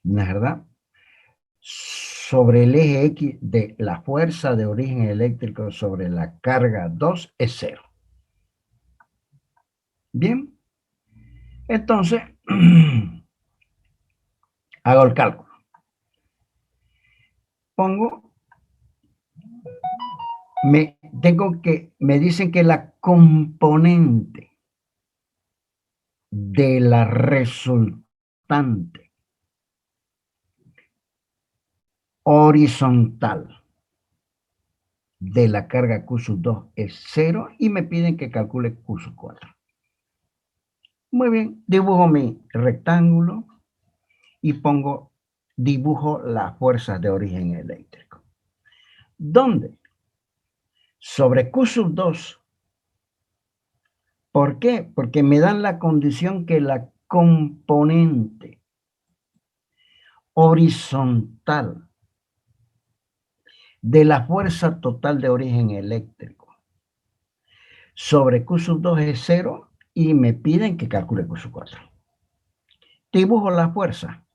S4: ¿no es verdad?, sobre el eje X de la fuerza de origen eléctrico sobre la carga 2 es 0. Bien. Entonces, hago el cálculo. Me dicen que la componente de la resultante constante horizontal de la carga Q sub 2 es 0 y me piden que calcule Q sub 4. Muy bien, dibujo mi rectángulo y dibujo las fuerzas de origen eléctrico. ¿Dónde? Sobre Q sub 2. ¿Por qué? Porque me dan la condición que la componente horizontal de la fuerza total de origen eléctrico sobre Q sub 2 es 0 y me piden que calcule Q sub 4. Dibujo la fuerza.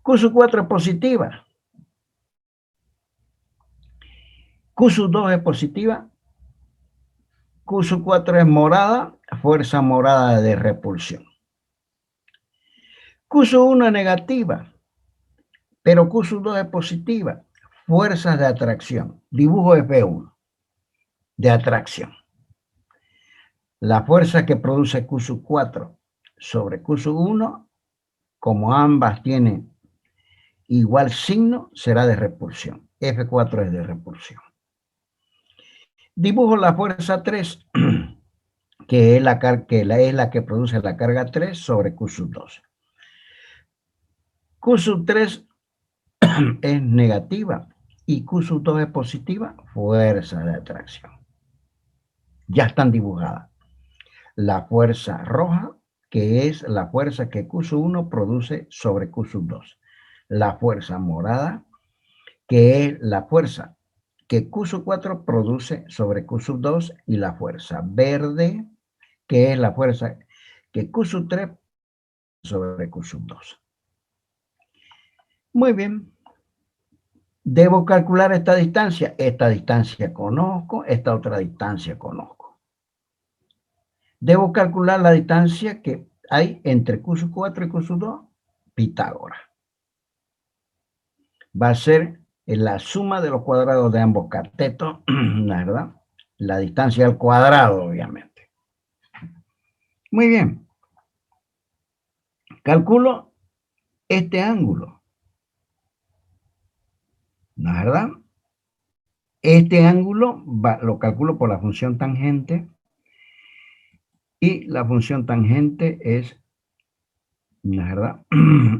S4: Q sub 4 es positiva. Q sub 2 es positiva. Q sub 4 es morada, fuerza morada de repulsión. Q sub 1 es negativa, pero Q sub 2 es positiva. Fuerzas de atracción. Dibujo F1 de atracción. La fuerza que produce Q sub 4 sobre Q sub 1, como ambas tienen igual signo, será de repulsión. F4 es de repulsión. Dibujo la fuerza 3, que es la que produce la carga 3 sobre Q sub 2. Q sub 3 es negativa y Q sub 2 es positiva, fuerza de atracción. Ya están dibujadas. La fuerza roja, que es la fuerza que Q sub 1 produce sobre Q sub 2. La fuerza morada, que es la fuerza que Q sub 4 produce sobre Q sub 2, y la fuerza verde, que es la fuerza que Q sub 3 sobre Q sub 2. Muy bien. Debo calcular esta distancia. Esta distancia conozco, esta otra distancia conozco. Debo calcular la distancia que hay entre Q sub 4 y Q sub 2, Pitágoras. Va a ser la suma de los cuadrados de ambos catetos, ¿verdad? La distancia al cuadrado, obviamente. Muy bien. Calculo este ángulo, ¿no es verdad? Este ángulo lo calculo por la función tangente, y la función tangente es, ¿no es verdad?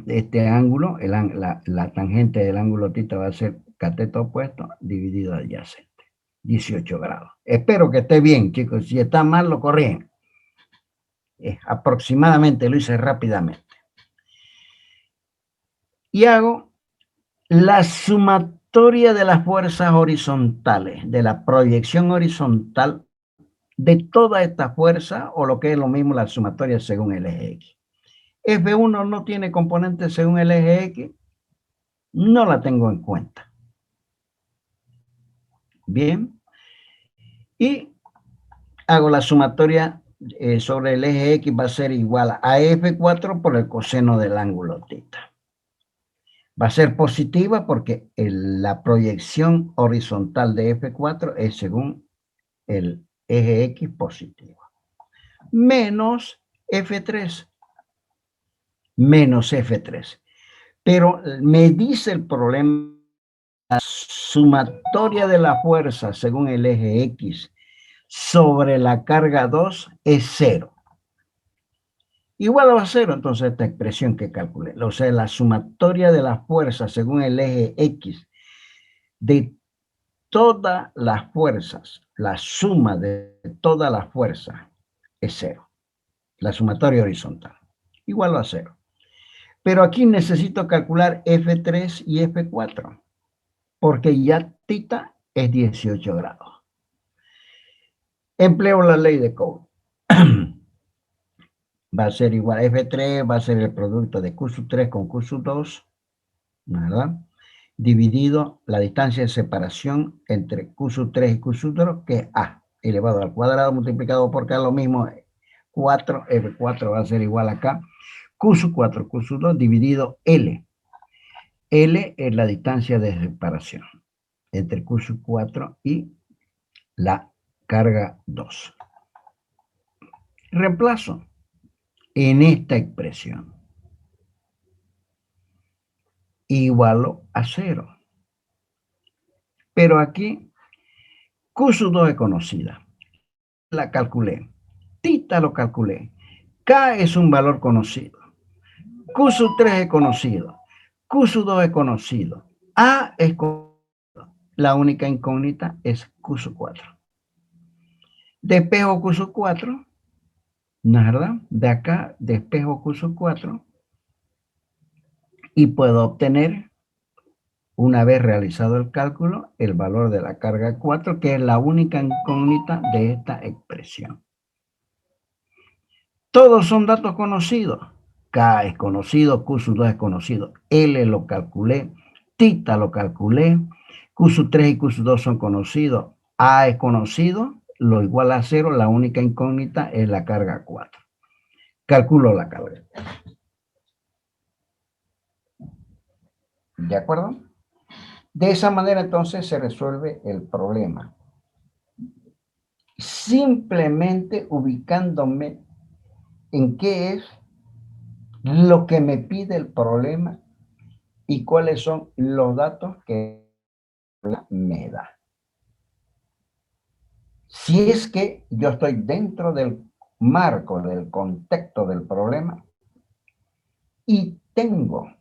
S4: Este ángulo, la tangente del ángulo θ va a ser cateto opuesto dividido adyacente, 18 grados. Espero que esté bien, chicos. Si está mal, lo corrigen. Aproximadamente, lo hice rápidamente. Y hago la sumatoria de las fuerzas horizontales, de la proyección horizontal de toda esta fuerza, o lo que es lo mismo, la sumatoria según el eje X. F1 no tiene componentes según el eje X, no la tengo en cuenta. Bien. Y hago la sumatoria sobre el eje X, va a ser igual a F4 por el coseno del ángulo θ. Va a ser positiva porque la proyección horizontal de F4 es según el eje X positivo. Menos F3. Menos F3. Pero me dice el problema, la sumatoria de la fuerza según el eje X sobre la carga 2 es 0. Igual a 0, entonces esta expresión que calculé. O sea, la sumatoria de las fuerzas según el eje X de todas las fuerzas, la suma de todas las fuerzas es 0. La sumatoria horizontal. Igual a 0. Pero aquí necesito calcular F3 y F4, porque ya θ es 18 grados. Empleo la ley de Coulomb. Va a ser igual a F3, va a ser el producto de Q sub 3 con Q sub 2, ¿verdad? Dividido la distancia de separación entre Q sub 3 y Q sub 2, que es A elevado al cuadrado multiplicado por K, lo mismo, 4, F4 va a ser igual a acá, Q sub 4, Q sub 2 dividido L. L es la distancia de separación entre Q sub 4 y la carga 2. Reemplazo en esta expresión. igualo a 0. Pero aquí Q sub 2 es conocida. La calculé. Tita lo calculé. K es un valor conocido. Q sub 3 es conocido. Q sub 2 es conocido. A es conocido. La única incógnita es Q sub 4. Despejo Q sub 4. ¿No es verdad? De acá despejo Q sub 4. Y puedo obtener, una vez realizado el cálculo, el valor de la carga 4, que es la única incógnita de esta expresión. Todos son datos conocidos. K es conocido, Q sub 2 es conocido, L lo calculé, tita lo calculé, Q sub 3 y Q sub 2 son conocidos, A es conocido, lo igual a 0, la única incógnita es la carga 4. Calculo la carga. ¿De acuerdo? De esa manera entonces se resuelve el problema. Simplemente ubicándome en qué es lo que me pide el problema y cuáles son los datos que me da. Si es que yo estoy dentro del marco, del contexto del problema y tengo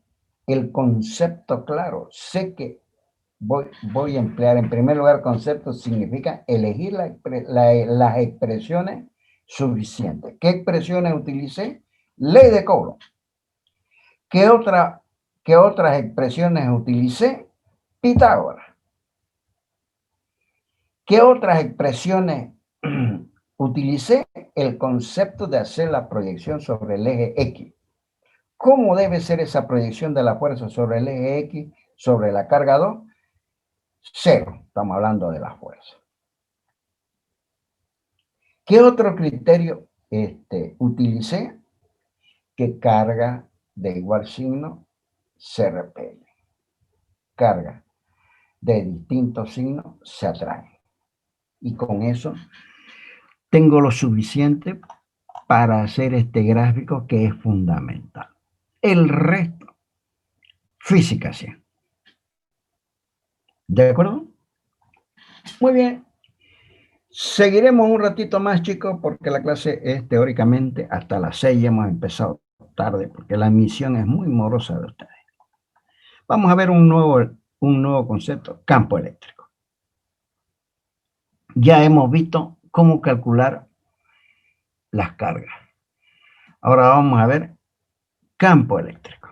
S4: el concepto claro, sé que voy a emplear en primer lugar concepto, significa elegir las expresiones suficientes. ¿Qué expresiones utilicé? Ley de Coulomb. ¿Qué otras expresiones utilicé? Pitágoras. ¿Qué otras expresiones utilicé? El concepto de hacer la proyección sobre el eje X. ¿Cómo debe ser esa proyección de la fuerza sobre el eje X, sobre la carga 2? 0, estamos hablando de la fuerza. ¿Qué otro criterio utilicé? Que carga de igual signo se repele. Carga de distintos signos se atraen. Y con eso tengo lo suficiente para hacer este gráfico que es fundamental. El resto, física 100. ¿De acuerdo? Muy bien. Seguiremos un ratito más, chicos, porque la clase es teóricamente hasta las 6. Hemos empezado tarde porque la misión es muy morosa de ustedes. Vamos a ver un nuevo concepto, campo eléctrico. Ya hemos visto cómo calcular las cargas. Ahora vamos a ver campo eléctrico.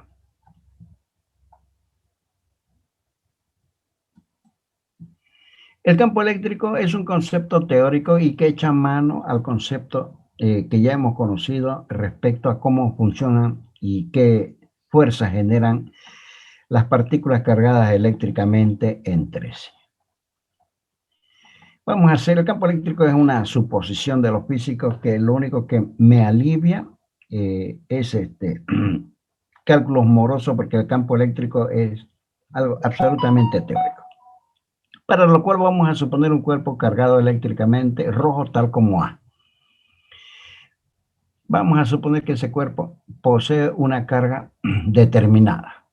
S4: El campo eléctrico es un concepto teórico y que echa mano al concepto que ya hemos conocido respecto a cómo funcionan y qué fuerzas generan las partículas cargadas eléctricamente entre sí. Vamos a hacer, el campo eléctrico es una suposición de los físicos que lo único que me alivia es cálculos morosos, porque el campo eléctrico es algo absolutamente teórico. Para lo cual vamos a suponer un cuerpo cargado eléctricamente rojo tal como A. Vamos a suponer que ese cuerpo posee una carga determinada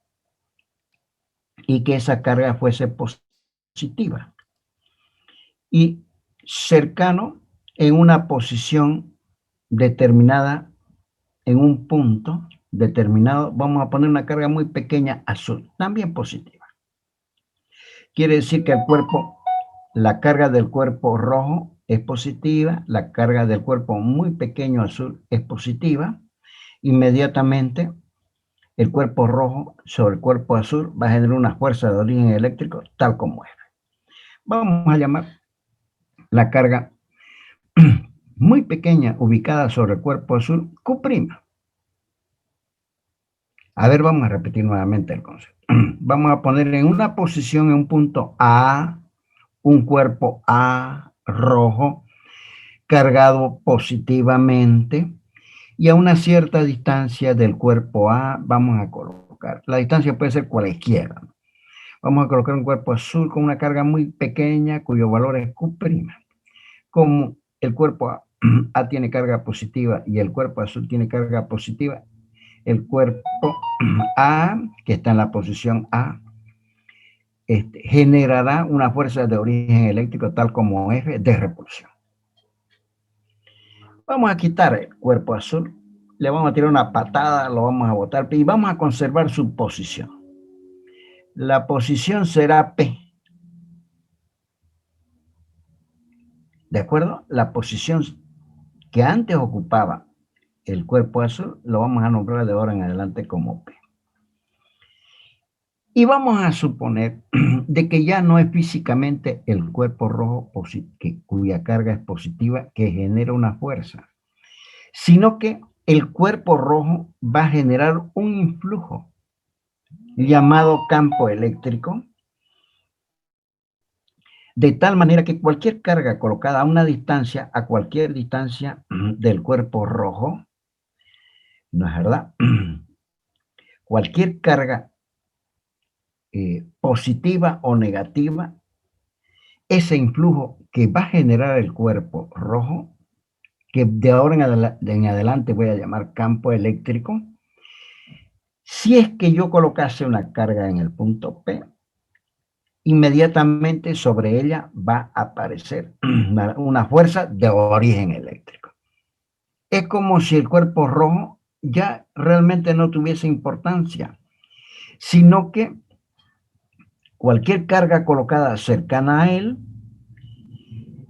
S4: y que esa carga fuese positiva y cercano en una posición determinada, en un punto determinado, vamos a poner una carga muy pequeña azul, también positiva. Quiere decir que el cuerpo, la carga del cuerpo rojo es positiva, la carga del cuerpo muy pequeño azul es positiva. Inmediatamente el cuerpo rojo sobre el cuerpo azul va a generar una fuerza de origen eléctrico tal como es. Vamos a llamar la carga muy pequeña ubicada sobre el cuerpo azul Q'. A ver, vamos a repetir nuevamente el concepto. Vamos a poner en una posición, en un punto A, un cuerpo A rojo cargado positivamente, y a una cierta distancia del cuerpo A vamos a colocar, la distancia puede ser cualquiera. Vamos a colocar un cuerpo azul con una carga muy pequeña cuyo valor es Q'. Como el cuerpo A tiene carga positiva y el cuerpo azul tiene carga positiva, el cuerpo A, que está en la posición A, generará una fuerza de origen eléctrico tal como F de repulsión. Vamos a quitar el cuerpo azul, le vamos a tirar una patada, lo vamos a botar y vamos a conservar su posición. La posición será P. ¿De acuerdo? La posición que antes ocupaba el cuerpo azul lo vamos a nombrar de ahora en adelante como P. Y vamos a suponer de que ya no es físicamente el cuerpo rojo cuya carga es positiva que genera una fuerza, sino que el cuerpo rojo va a generar un influjo llamado campo eléctrico, de tal manera que cualquier carga colocada a cualquier distancia del cuerpo rojo, ¿no es verdad? Cualquier carga positiva o negativa, ese influjo que va a generar el cuerpo rojo, que de ahora en adelante voy a llamar campo eléctrico, si es que yo colocase una carga en el punto P, inmediatamente sobre ella va a aparecer una fuerza de origen eléctrico. Es como si el cuerpo rojo ya realmente no tuviese importancia, sino que cualquier carga colocada cercana a él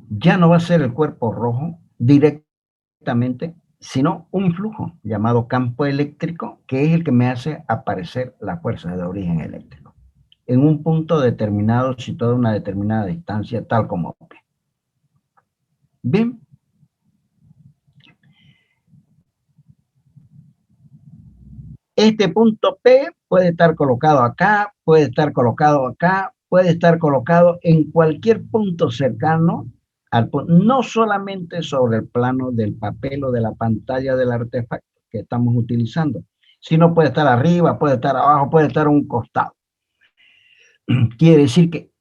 S4: ya no va a ser el cuerpo rojo directamente, sino un flujo llamado campo eléctrico, que es el que me hace aparecer la fuerza de origen eléctrico en un punto determinado, situado a una determinada distancia, tal como P. Bien. Este punto P puede estar colocado acá, puede estar colocado acá, puede estar colocado en cualquier punto cercano al punto, no solamente sobre el plano del papel o de la pantalla del artefacto que estamos utilizando, sino puede estar arriba, puede estar abajo, puede estar a un costado. Quiere decir que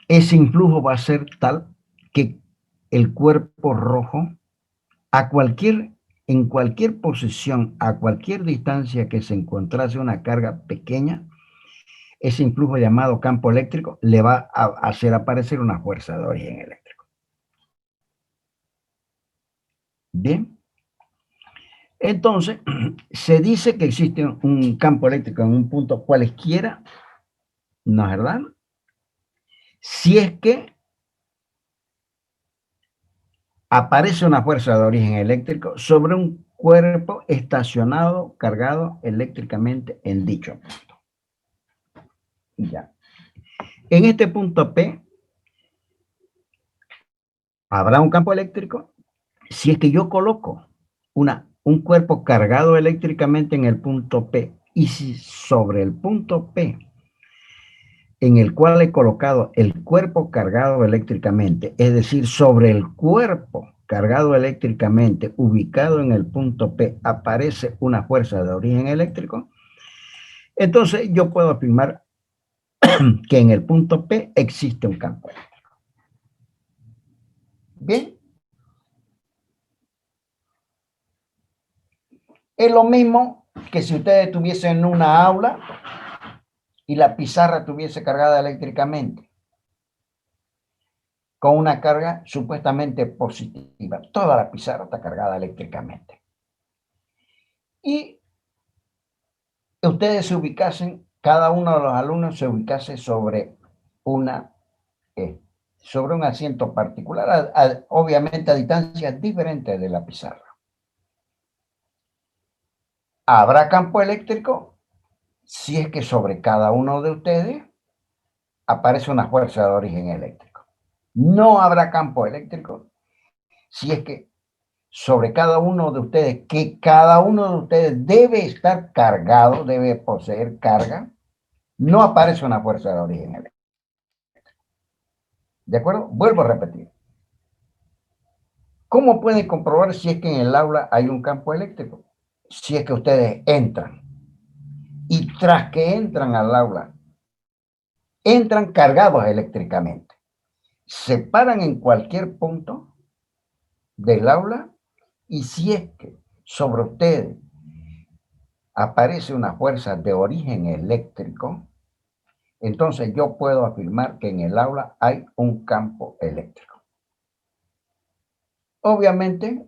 S4: ese influjo va a ser tal que el cuerpo rojo en cualquier posición, a cualquier distancia que se encontrase una carga pequeña, ese influjo llamado campo eléctrico le va a hacer aparecer una fuerza de origen eléctrico. Bien. Entonces, se dice que existe un campo eléctrico en un punto cualesquiera, ¿no es verdad? Si es que aparece una fuerza de origen eléctrico sobre un cuerpo estacionado, cargado eléctricamente en dicho punto. Ya. En este punto P, ¿habrá un campo eléctrico? Si es que yo coloco un cuerpo cargado eléctricamente en el punto P, y si sobre el punto P, en el cual he colocado el cuerpo cargado eléctricamente, es decir, sobre el cuerpo cargado eléctricamente ubicado en el punto P, aparece una fuerza de origen eléctrico, entonces yo puedo afirmar que en el punto P existe un campo eléctrico. Bien. Es lo mismo que si ustedes estuviesen en una aula y la pizarra estuviese cargada eléctricamente, con una carga supuestamente positiva. Toda la pizarra está cargada eléctricamente. Y ustedes se ubicasen, cada uno de los alumnos se ubicase sobre un asiento particular, obviamente a distancias diferentes de la pizarra. ¿Habrá campo eléctrico? Si es que sobre cada uno de ustedes aparece una fuerza de origen eléctrico. No habrá campo eléctrico si es que sobre cada uno de ustedes, que cada uno de ustedes debe estar cargado, debe poseer carga, no aparece una fuerza de origen eléctrico. ¿De acuerdo? Vuelvo a repetir. ¿Cómo pueden comprobar si es que en el aula hay un campo eléctrico? Si es que ustedes entran y tras que entran al aula, entran cargados eléctricamente. Se paran en cualquier punto del aula y si es que sobre ustedes aparece una fuerza de origen eléctrico, entonces yo puedo afirmar que en el aula hay un campo eléctrico. Obviamente,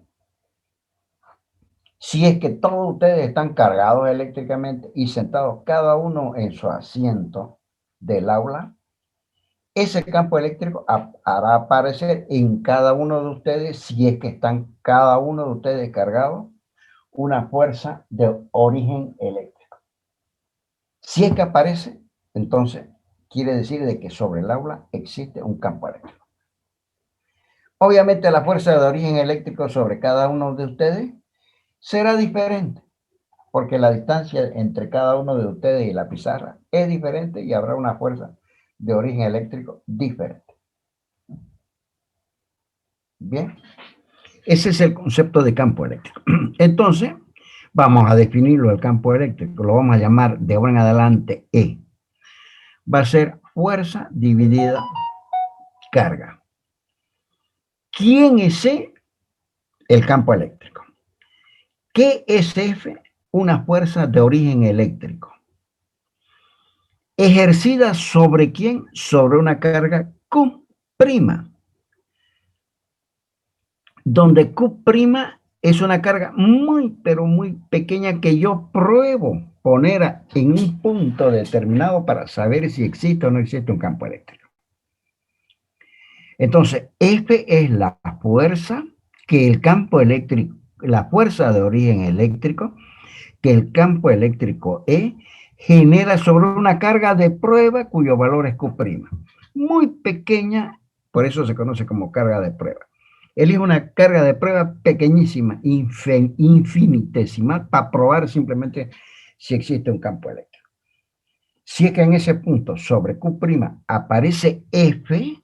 S4: si es que todos ustedes están cargados eléctricamente y sentados cada uno en su asiento del aula, ese campo eléctrico hará aparecer en cada uno de ustedes, si es que están cada uno de ustedes cargados, una fuerza de origen eléctrico. Si es que aparece, entonces quiere decir de que sobre el aula existe un campo eléctrico. Obviamente la fuerza de origen eléctrico sobre cada uno de ustedes será diferente, porque la distancia entre cada uno de ustedes y la pizarra es diferente y habrá una fuerza de origen eléctrico diferente. Bien, ese es el concepto de campo eléctrico. Entonces, vamos a definirlo, el campo eléctrico, lo vamos a llamar de ahora en adelante E. Va a ser fuerza dividida carga. ¿Quién es E? El campo eléctrico. ¿Qué es F? Una fuerza de origen eléctrico. ¿Ejercida sobre quién? Sobre una carga Q', donde Q' es una carga muy, pero muy pequeña que yo pruebo poner en un punto determinado para saber si existe o no existe un campo eléctrico. Entonces, F es la fuerza que el campo eléctrico, la fuerza de origen eléctrico que el campo eléctrico E genera sobre una carga de prueba cuyo valor es Q'. Muy pequeña, por eso se conoce como carga de prueba. Elige una carga de prueba pequeñísima, infinitesimal, para probar simplemente si existe un campo eléctrico. Si es que en ese punto sobre Q' aparece F,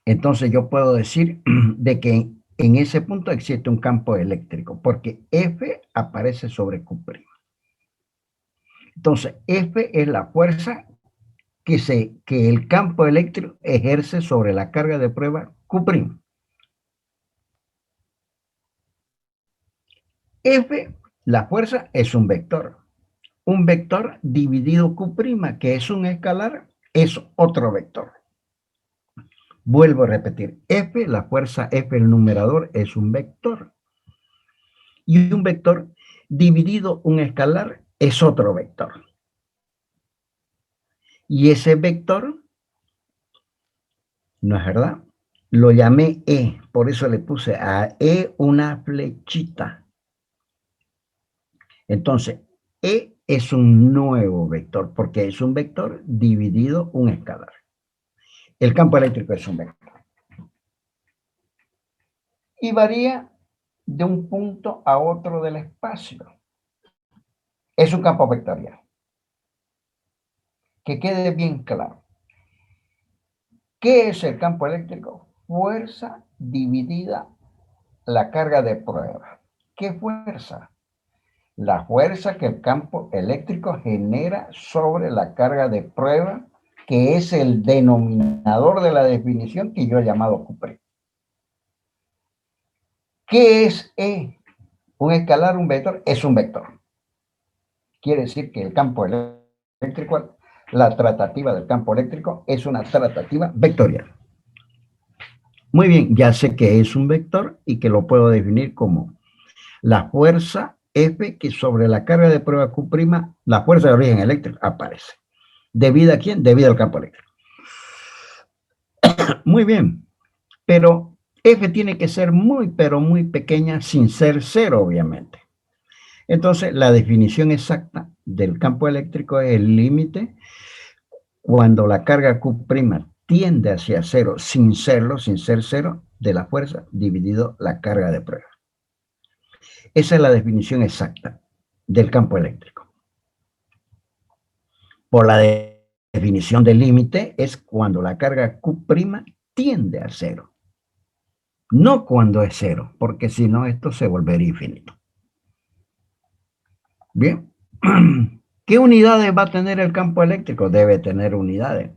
S4: entonces yo puedo decir de que en ese punto existe un campo eléctrico, porque F aparece sobre Q'. Entonces, F es la fuerza que el campo eléctrico ejerce sobre la carga de prueba Q'. F, la fuerza, es un vector. Un vector dividido Q', que es un escalar, es otro vector. Vuelvo a repetir, F, la fuerza F, el numerador, es un vector. Y un vector dividido un escalar es otro vector. Y ese vector, ¿no es verdad? Lo llamé E, por eso le puse a E una flechita. Entonces, E es un nuevo vector, porque es un vector dividido un escalar. El campo eléctrico es un vector. Y varía de un punto a otro del espacio. Es un campo vectorial. Que quede bien claro. ¿Qué es el campo eléctrico? Fuerza dividida la carga de prueba. ¿Qué fuerza? La fuerza que el campo eléctrico genera sobre la carga de prueba, que es el denominador de la definición que yo he llamado Q'. ¿Qué es E? Un escalar, un vector, es un vector. Quiere decir que el campo eléctrico, la tratativa del campo eléctrico es una tratativa vectorial. Muy bien, ya sé que es un vector y que lo puedo definir como la fuerza F que sobre la carga de prueba Q', la fuerza de origen eléctrico aparece. ¿Debido a quién? Debido al campo eléctrico. Muy bien, pero F tiene que ser muy, pero muy pequeña sin ser cero, obviamente. Entonces, la definición exacta del campo eléctrico es el límite cuando la carga Q' tiende hacia cero sin serlo, sin ser cero, de la fuerza dividido la carga de prueba. Esa es la definición exacta del campo eléctrico. Por la definición del límite es cuando la carga Q' tiende a cero. No cuando es cero, porque si no esto se volvería infinito. Bien. ¿Qué unidades va a tener el campo eléctrico? Debe tener unidades.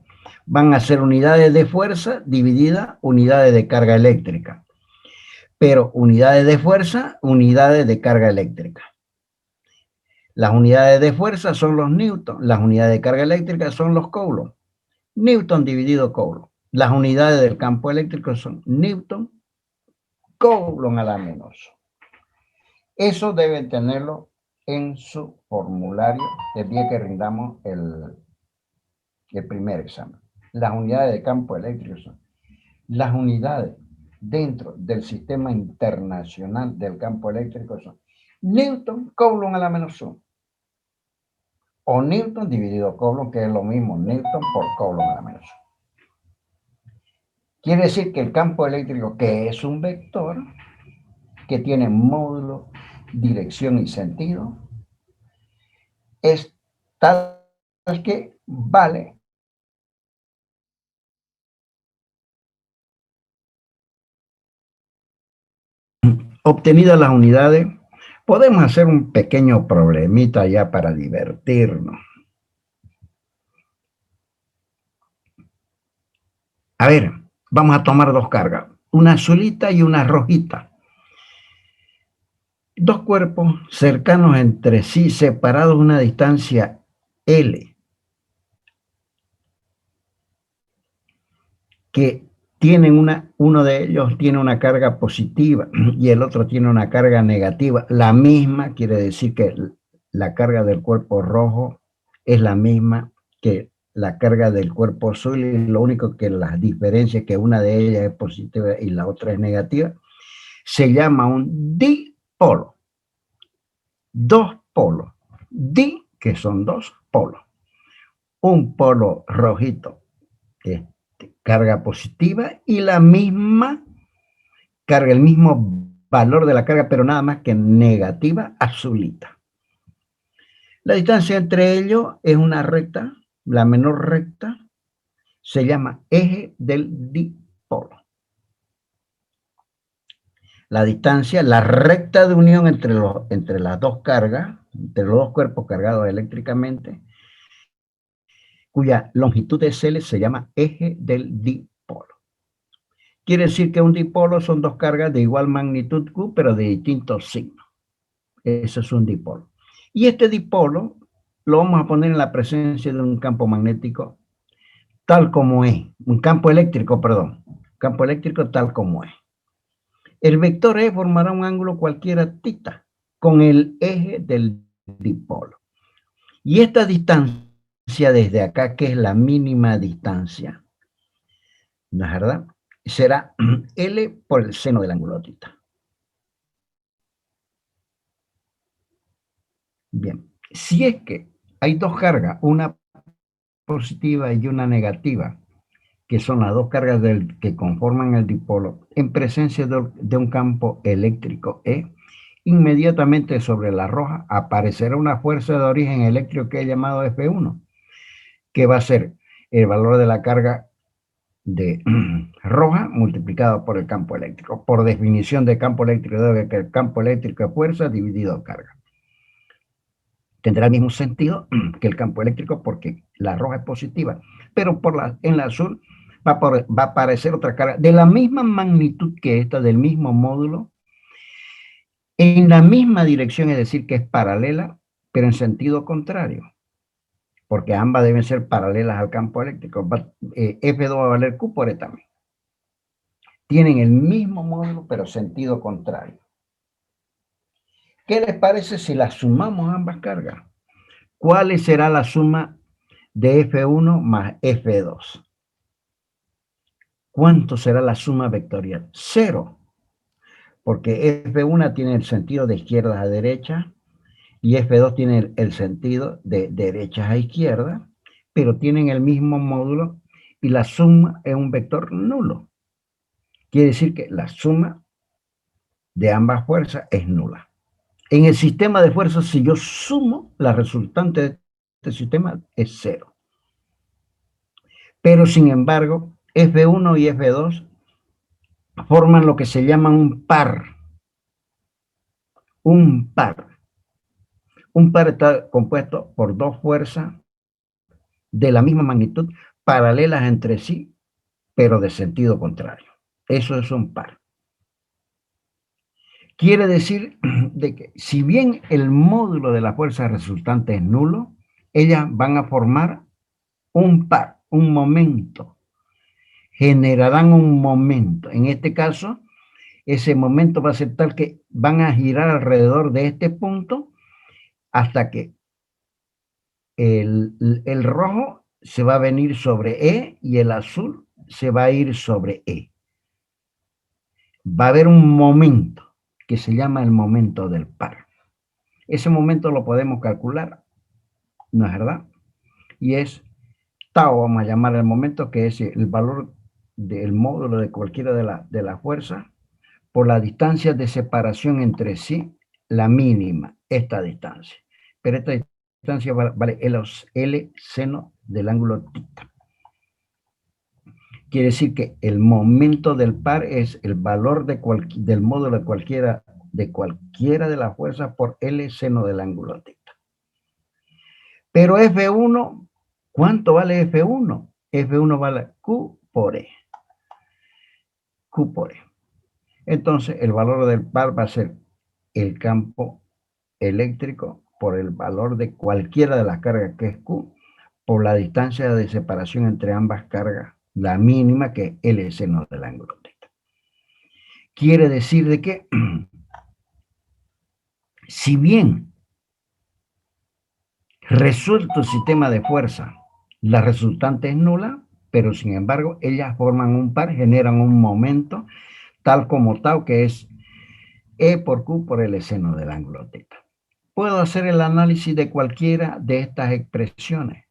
S4: Van a ser unidades de fuerza dividida unidades de carga eléctrica. pero unidades de fuerza, unidades de carga eléctrica. Las unidades de fuerza son los newton, las unidades de carga eléctrica son los coulombs. Newton dividido coulomb. Las unidades del campo eléctrico son newton, coulomb a la menos. Eso deben tenerlo en su formulario el día que rindamos el primer examen. Las unidades de campo eléctrico son las unidades dentro del sistema internacional del campo eléctrico son newton, coulomb a la menos 1. O newton dividido coulomb, que es lo mismo, newton por coulomb a la menos 1. Quiere decir que el campo eléctrico, que es un vector, que tiene módulo, dirección y sentido, es tal que vale obtenidas las unidades. Podemos hacer un pequeño problemita ya para divertirnos. A ver, vamos a tomar dos cargas, una azulita y una rojita. Dos cuerpos cercanos entre sí, separados a una distancia L, que tienen uno de ellos tiene una carga positiva y el otro tiene una carga negativa. La misma quiere decir que la carga del cuerpo rojo es la misma que la carga del cuerpo azul, y lo único que la diferencia es que una de ellas es positiva y la otra es negativa. Se llama un dipolo. Dos polos. Di, que son dos polos. Un polo rojito, que es carga positiva, y la misma carga, el mismo valor de la carga, pero nada más que negativa, azulita. La distancia entre ellos es una recta, la menor recta se llama eje del dipolo. La distancia, la recta de unión entre las dos cargas, entre los dos cuerpos cargados eléctricamente, cuya longitud es L, se llama eje del dipolo. Quiere decir que un dipolo son dos cargas de igual magnitud Q, pero de distintos signos. Eso es un dipolo. Y este dipolo lo vamos a poner en la presencia de un campo magnético tal como es, un campo eléctrico, perdón, campo eléctrico tal como es. El vector E formará un ángulo cualquiera θ con el eje del dipolo. Y esta distancia desde acá, que es la mínima distancia, ¿no es verdad?, será L por el seno del ángulo θ. Bien, si es que hay dos cargas, una positiva y una negativa, que son las dos cargas que conforman el dipolo, en presencia de un campo eléctrico E, inmediatamente sobre la roja aparecerá una fuerza de origen eléctrico que he llamado F1, que va a ser el valor de la carga de roja multiplicado por el campo eléctrico. Por definición de campo eléctrico, debe que el campo eléctrico es fuerza dividido carga. Tendrá el mismo sentido que el campo eléctrico porque la roja es positiva, pero en la azul va a aparecer otra carga de la misma magnitud que esta, del mismo módulo, en la misma dirección, es decir, que es paralela, pero en sentido contrario, porque ambas deben ser paralelas al campo eléctrico. F2 va a valer Q por E también. Tienen el mismo módulo, pero sentido contrario. ¿Qué les parece si las sumamos ambas cargas? ¿Cuál será la suma de F1 más F2? ¿Cuánto será la suma vectorial? 0, porque F1 tiene el sentido de izquierda a derecha y F2 tiene el sentido de derecha a izquierda, pero tienen el mismo módulo y la suma es un vector nulo. Quiere decir que la suma de ambas fuerzas es nula. En el sistema de fuerzas, si yo sumo, la resultante de este sistema es 0. Pero sin embargo, F1 y F2 forman lo que se llama un par. Un par. Un par está compuesto por dos fuerzas de la misma magnitud, paralelas entre sí, pero de sentido contrario. Eso es un par. Quiere decir de que si bien el módulo de la fuerza resultante es nulo, ellas van a formar un par, un momento. Generarán un momento. En este caso, ese momento va a ser tal que van a girar alrededor de este punto hasta que el rojo se va a venir sobre E y el azul se va a ir sobre E. Va a haber un momento que se llama el momento del par. Ese momento lo podemos calcular, ¿no es verdad? Y es tau, vamos a llamar el momento, que es el valor del módulo de cualquiera de la fuerza por la distancia de separación entre sí, la mínima, esta distancia. Pero esta distancia vale L seno del ángulo tita. Quiere decir que el momento del par es el valor del módulo de cualquiera de las fuerzas por L seno del ángulo tita. Pero F1, ¿cuánto vale F1? F1 vale Q por E. Q por E. Entonces, el valor del par va a ser el campo eléctrico por el valor de cualquiera de las cargas, que es Q, por la distancia de separación entre ambas cargas, la mínima, que es L seno del ángulo teta. Quiere decir de que, si bien resuelto el sistema de fuerza, la resultante es nula, pero sin embargo, ellas forman un par, generan un momento, tal como tau, que es E por Q por L seno del ángulo teta. Puedo hacer el análisis de cualquiera de estas expresiones.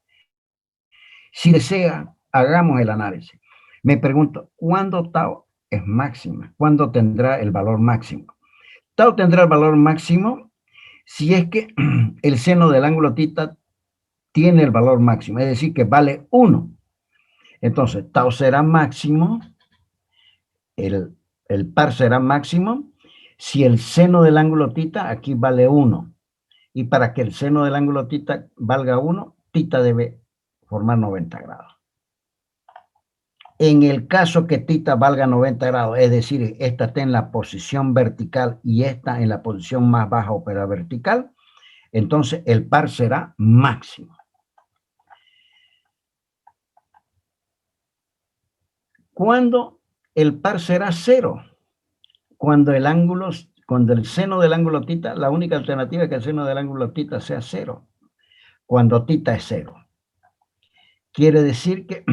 S4: Si desea, hagamos el análisis. Me pregunto, ¿cuándo tau es máxima? ¿Cuándo tendrá el valor máximo? Tau tendrá el valor máximo si es que el seno del ángulo tita tiene el valor máximo, es decir, que vale 1. Entonces, tau será máximo, el par será máximo, si el seno del ángulo tita aquí vale 1. Y para que el seno del ángulo tita valga 1, tita debe formar 90 grados. En el caso que tita valga 90 grados, es decir, esta está en la posición vertical y esta en la posición más baja o pero vertical, entonces el par será máximo. ¿Cuándo el par será 0? Cuando el seno del ángulo tita, la única alternativa es que el seno del ángulo tita sea 0. Cuando tita es 0. Quiere decir que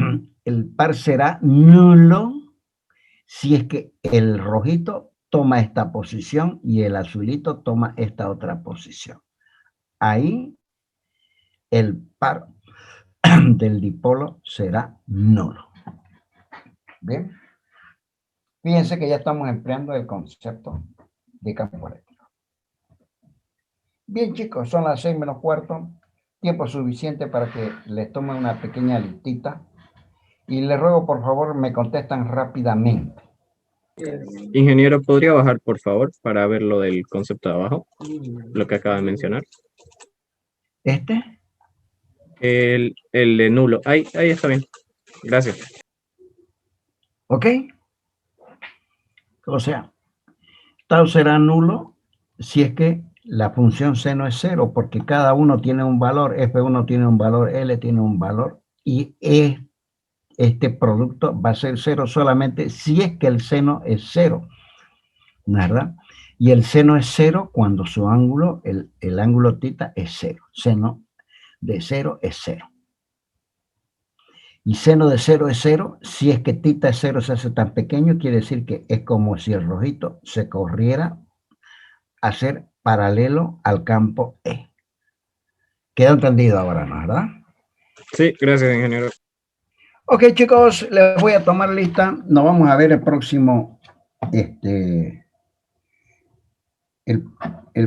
S4: el par será nulo si es que el rojito toma esta posición y el azulito toma esta otra posición. Ahí el par del dipolo será nulo. Bien. Fíjense que ya estamos empleando el concepto de campo eléctrico. Bien, chicos, son las 6 menos cuarto. Tiempo suficiente para que les tome una pequeña listita. Y les ruego, por favor, me contestan rápidamente.
S2: Ingeniero, ¿podría bajar, por favor, para ver lo del concepto de abajo? Lo que acaba de mencionar.
S4: ¿Este?
S2: El de nulo. Ahí está bien. Gracias.
S4: ¿Ok? O sea, tau será nulo si es que la función seno es 0, porque cada uno tiene un valor, F1 tiene un valor, L tiene un valor, y este producto va a ser 0 solamente si es que el seno es 0, ¿verdad? Y el seno es 0 cuando su ángulo, el ángulo tita es 0. Seno de 0 es 0. Y seno de 0 es 0, si es que tita es 0 se hace tan pequeño, quiere decir que es como si el rojito se corriera a ser paralelo al campo E. ¿Quedó entendido ahora, no, verdad?
S2: Sí, gracias, ingeniero.
S4: Ok, chicos, les voy a tomar lista. Nos vamos a ver el próximo, el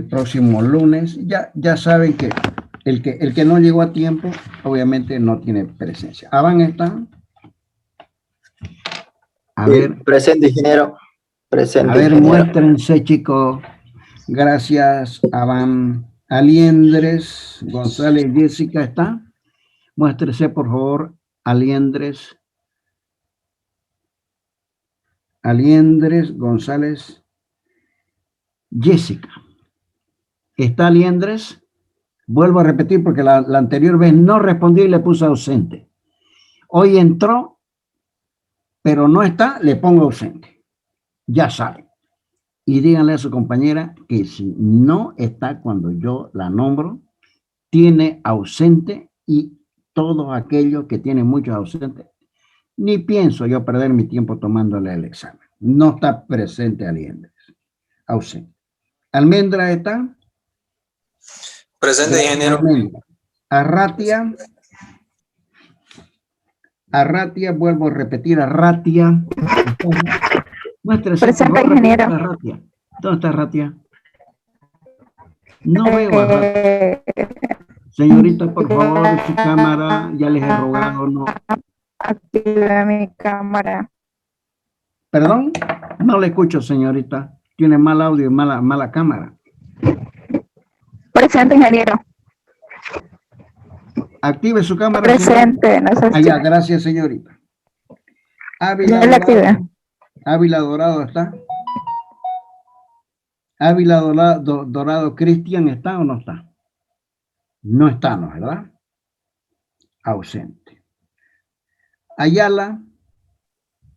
S4: próximo lunes. Ya saben que el que no llegó a tiempo, obviamente no tiene presencia. ¿Avan está? A ver.
S3: Presente, ingeniero. Presente,
S4: A ver,
S3: ingeniero.
S4: muéstrense, chicos. Gracias, Avan. Aliendres, González, Jessica, ¿está? Muéstrese, por favor, Aliendres. Aliendres, González. Jessica. ¿Está Liendres? Vuelvo a repetir porque la anterior vez no respondí y le puse ausente. Hoy entró, pero no está, le pongo ausente. Ya saben. Y díganle a su compañera que si no está cuando yo la nombro, tiene ausente, y todos aquellos que tienen muchos ausentes, ni pienso yo perder mi tiempo tomándole el examen. No está presente Aliendres. Ausente. Almendra está.
S5: Presente, ingeniero.
S4: Almendra. Arratia, vuelvo a repetir, Arratia. Muéstrese.
S6: Presente, ingeniero.
S4: Arratia. ¿Dónde está Arratia? No veo a Arratia. Señorita, por favor, su cámara, ya les he rogado, no.
S6: Active mi cámara.
S4: Perdón, no le escucho, señorita. Tiene mal audio y mala cámara.
S6: Presente, ingeniero.
S4: Active su cámara.
S6: Presente, no se
S4: Allá, gracias, señorita.
S6: Ya la activé.
S4: Ávila Dorado está. Ávila Dorado Cristian, ¿está o no está? No está, ¿no? ¿Verdad? Ausente. Ayala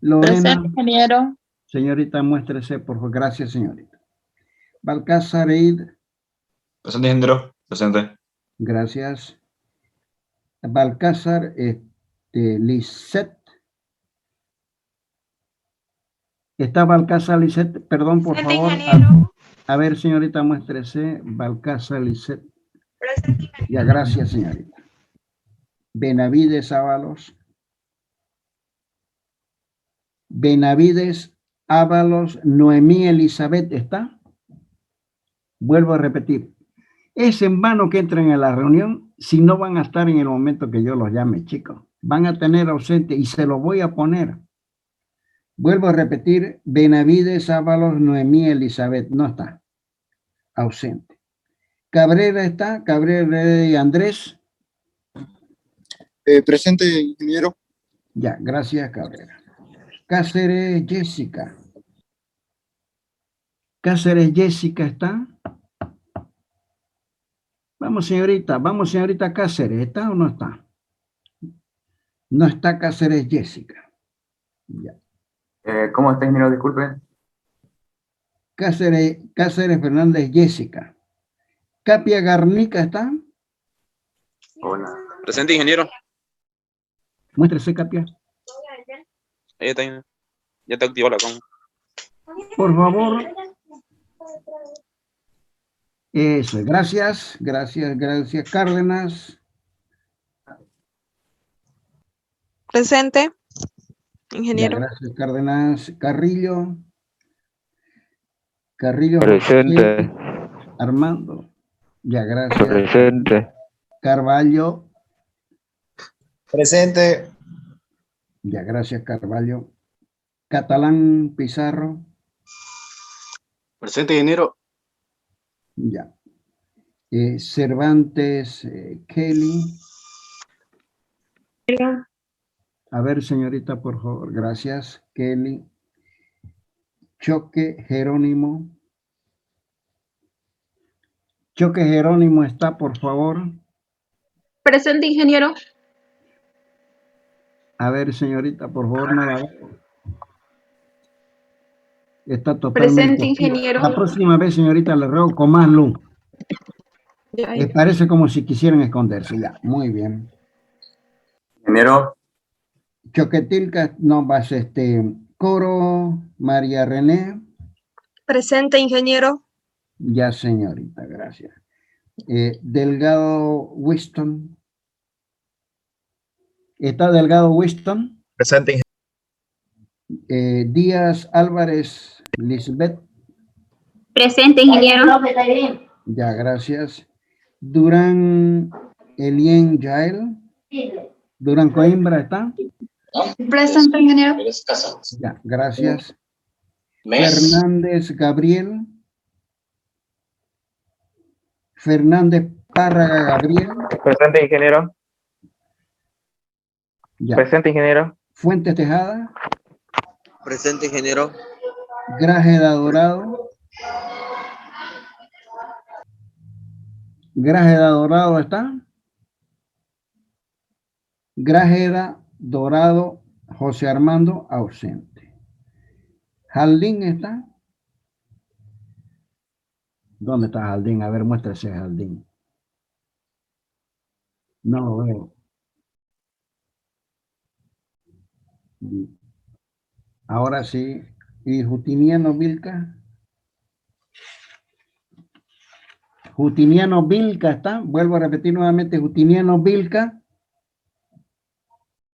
S4: Lorena.
S7: Presente, ingeniero.
S4: Señorita, muéstrese, por favor. Gracias, señorita. Balcázar Eid.
S5: Presente, ingeniero. Presente.
S4: Gracias. Balcázar, Lisette. ¿Está Balcázar Lisette? Perdón, por favor. A ver, señorita, muéstrese. Balcázar Lisette. Ya, gracias, señorita. Benavides Ábalos. Benavides Ábalos, Noemí Elizabeth, ¿está? Vuelvo a repetir. Es en vano que entren a la reunión si no van a estar en el momento que yo los llame, chicos. Van a tener ausente y se lo voy a poner. Vuelvo a repetir. Benavides Ábalos, Noemí Elizabeth, no está. Ausente. Cabrera está. Cabrera y Andrés.
S8: Presente, ingeniero.
S4: Ya, gracias, Cabrera. Cáceres Jessica. Cáceres Jessica está. Vamos, señorita Cáceres, ¿está o no está? No está Cáceres Jessica. Ya.
S9: ¿Cómo está, ingeniero? Disculpe.
S4: Cáceres Fernández Jessica. Capia Garnica, ¿está?
S9: Hola.
S5: Presente, ingeniero.
S4: Muéstrese, Capia.
S5: Ahí está. Ya te activó la cámara.
S4: Por favor. Eso, gracias. Cárdenas.
S10: Presente, ingeniero.
S4: Ya, gracias, Cárdenas. Carrillo.
S11: Presente.
S4: Armando. Ya, gracias.
S11: Presente.
S4: Carvalho.
S8: Presente.
S4: Ya, gracias, Carvalho. Catalán Pizarro.
S5: Presente, ingeniero.
S4: Ya. Cervantes Kelly. A ver, señorita, por favor. Gracias, Kelly. Choque Jerónimo. Choque Jerónimo está, por favor.
S7: Presente, ingeniero.
S4: A ver, señorita, por favor, no la veo. Está totalmente.
S7: Presente, ingeniero.
S4: La próxima vez, señorita, le ruego con más luz.
S7: Ya.
S4: Parece como si quisieran esconderse. Ya, muy bien.
S9: Ingeniero.
S4: Choquetilca, no vas, Coro, María René.
S10: Presente, ingeniero.
S4: Ya, señorita, gracias. Delgado Winston. ¿Está Delgado Winston?
S8: Presente,
S4: Díaz Álvarez Lisbeth.
S7: Presente, ingeniero.
S4: Ya, gracias. Durán Elien Yael. Durán Coimbra, ¿está?
S7: Presente, ingeniero.
S4: Ya, gracias. Fernández Gabriel. Fernández Párraga Gabriel.
S11: Presente, ingeniero.
S4: Ya.
S11: Presente, ingeniero.
S4: Fuentes Tejada.
S12: Presente, ingeniero.
S4: Grájeda Dorado. Grájeda Dorado está. Grájeda Dorado, José Armando, ausente. Jaldín está. ¿Dónde está Jaldín? A ver, muéstrese Jaldín. No lo veo. Ahora sí. ¿Y Justiniano Vilca? Justiniano Vilca está. Vuelvo a repetir nuevamente, Justiniano Vilca.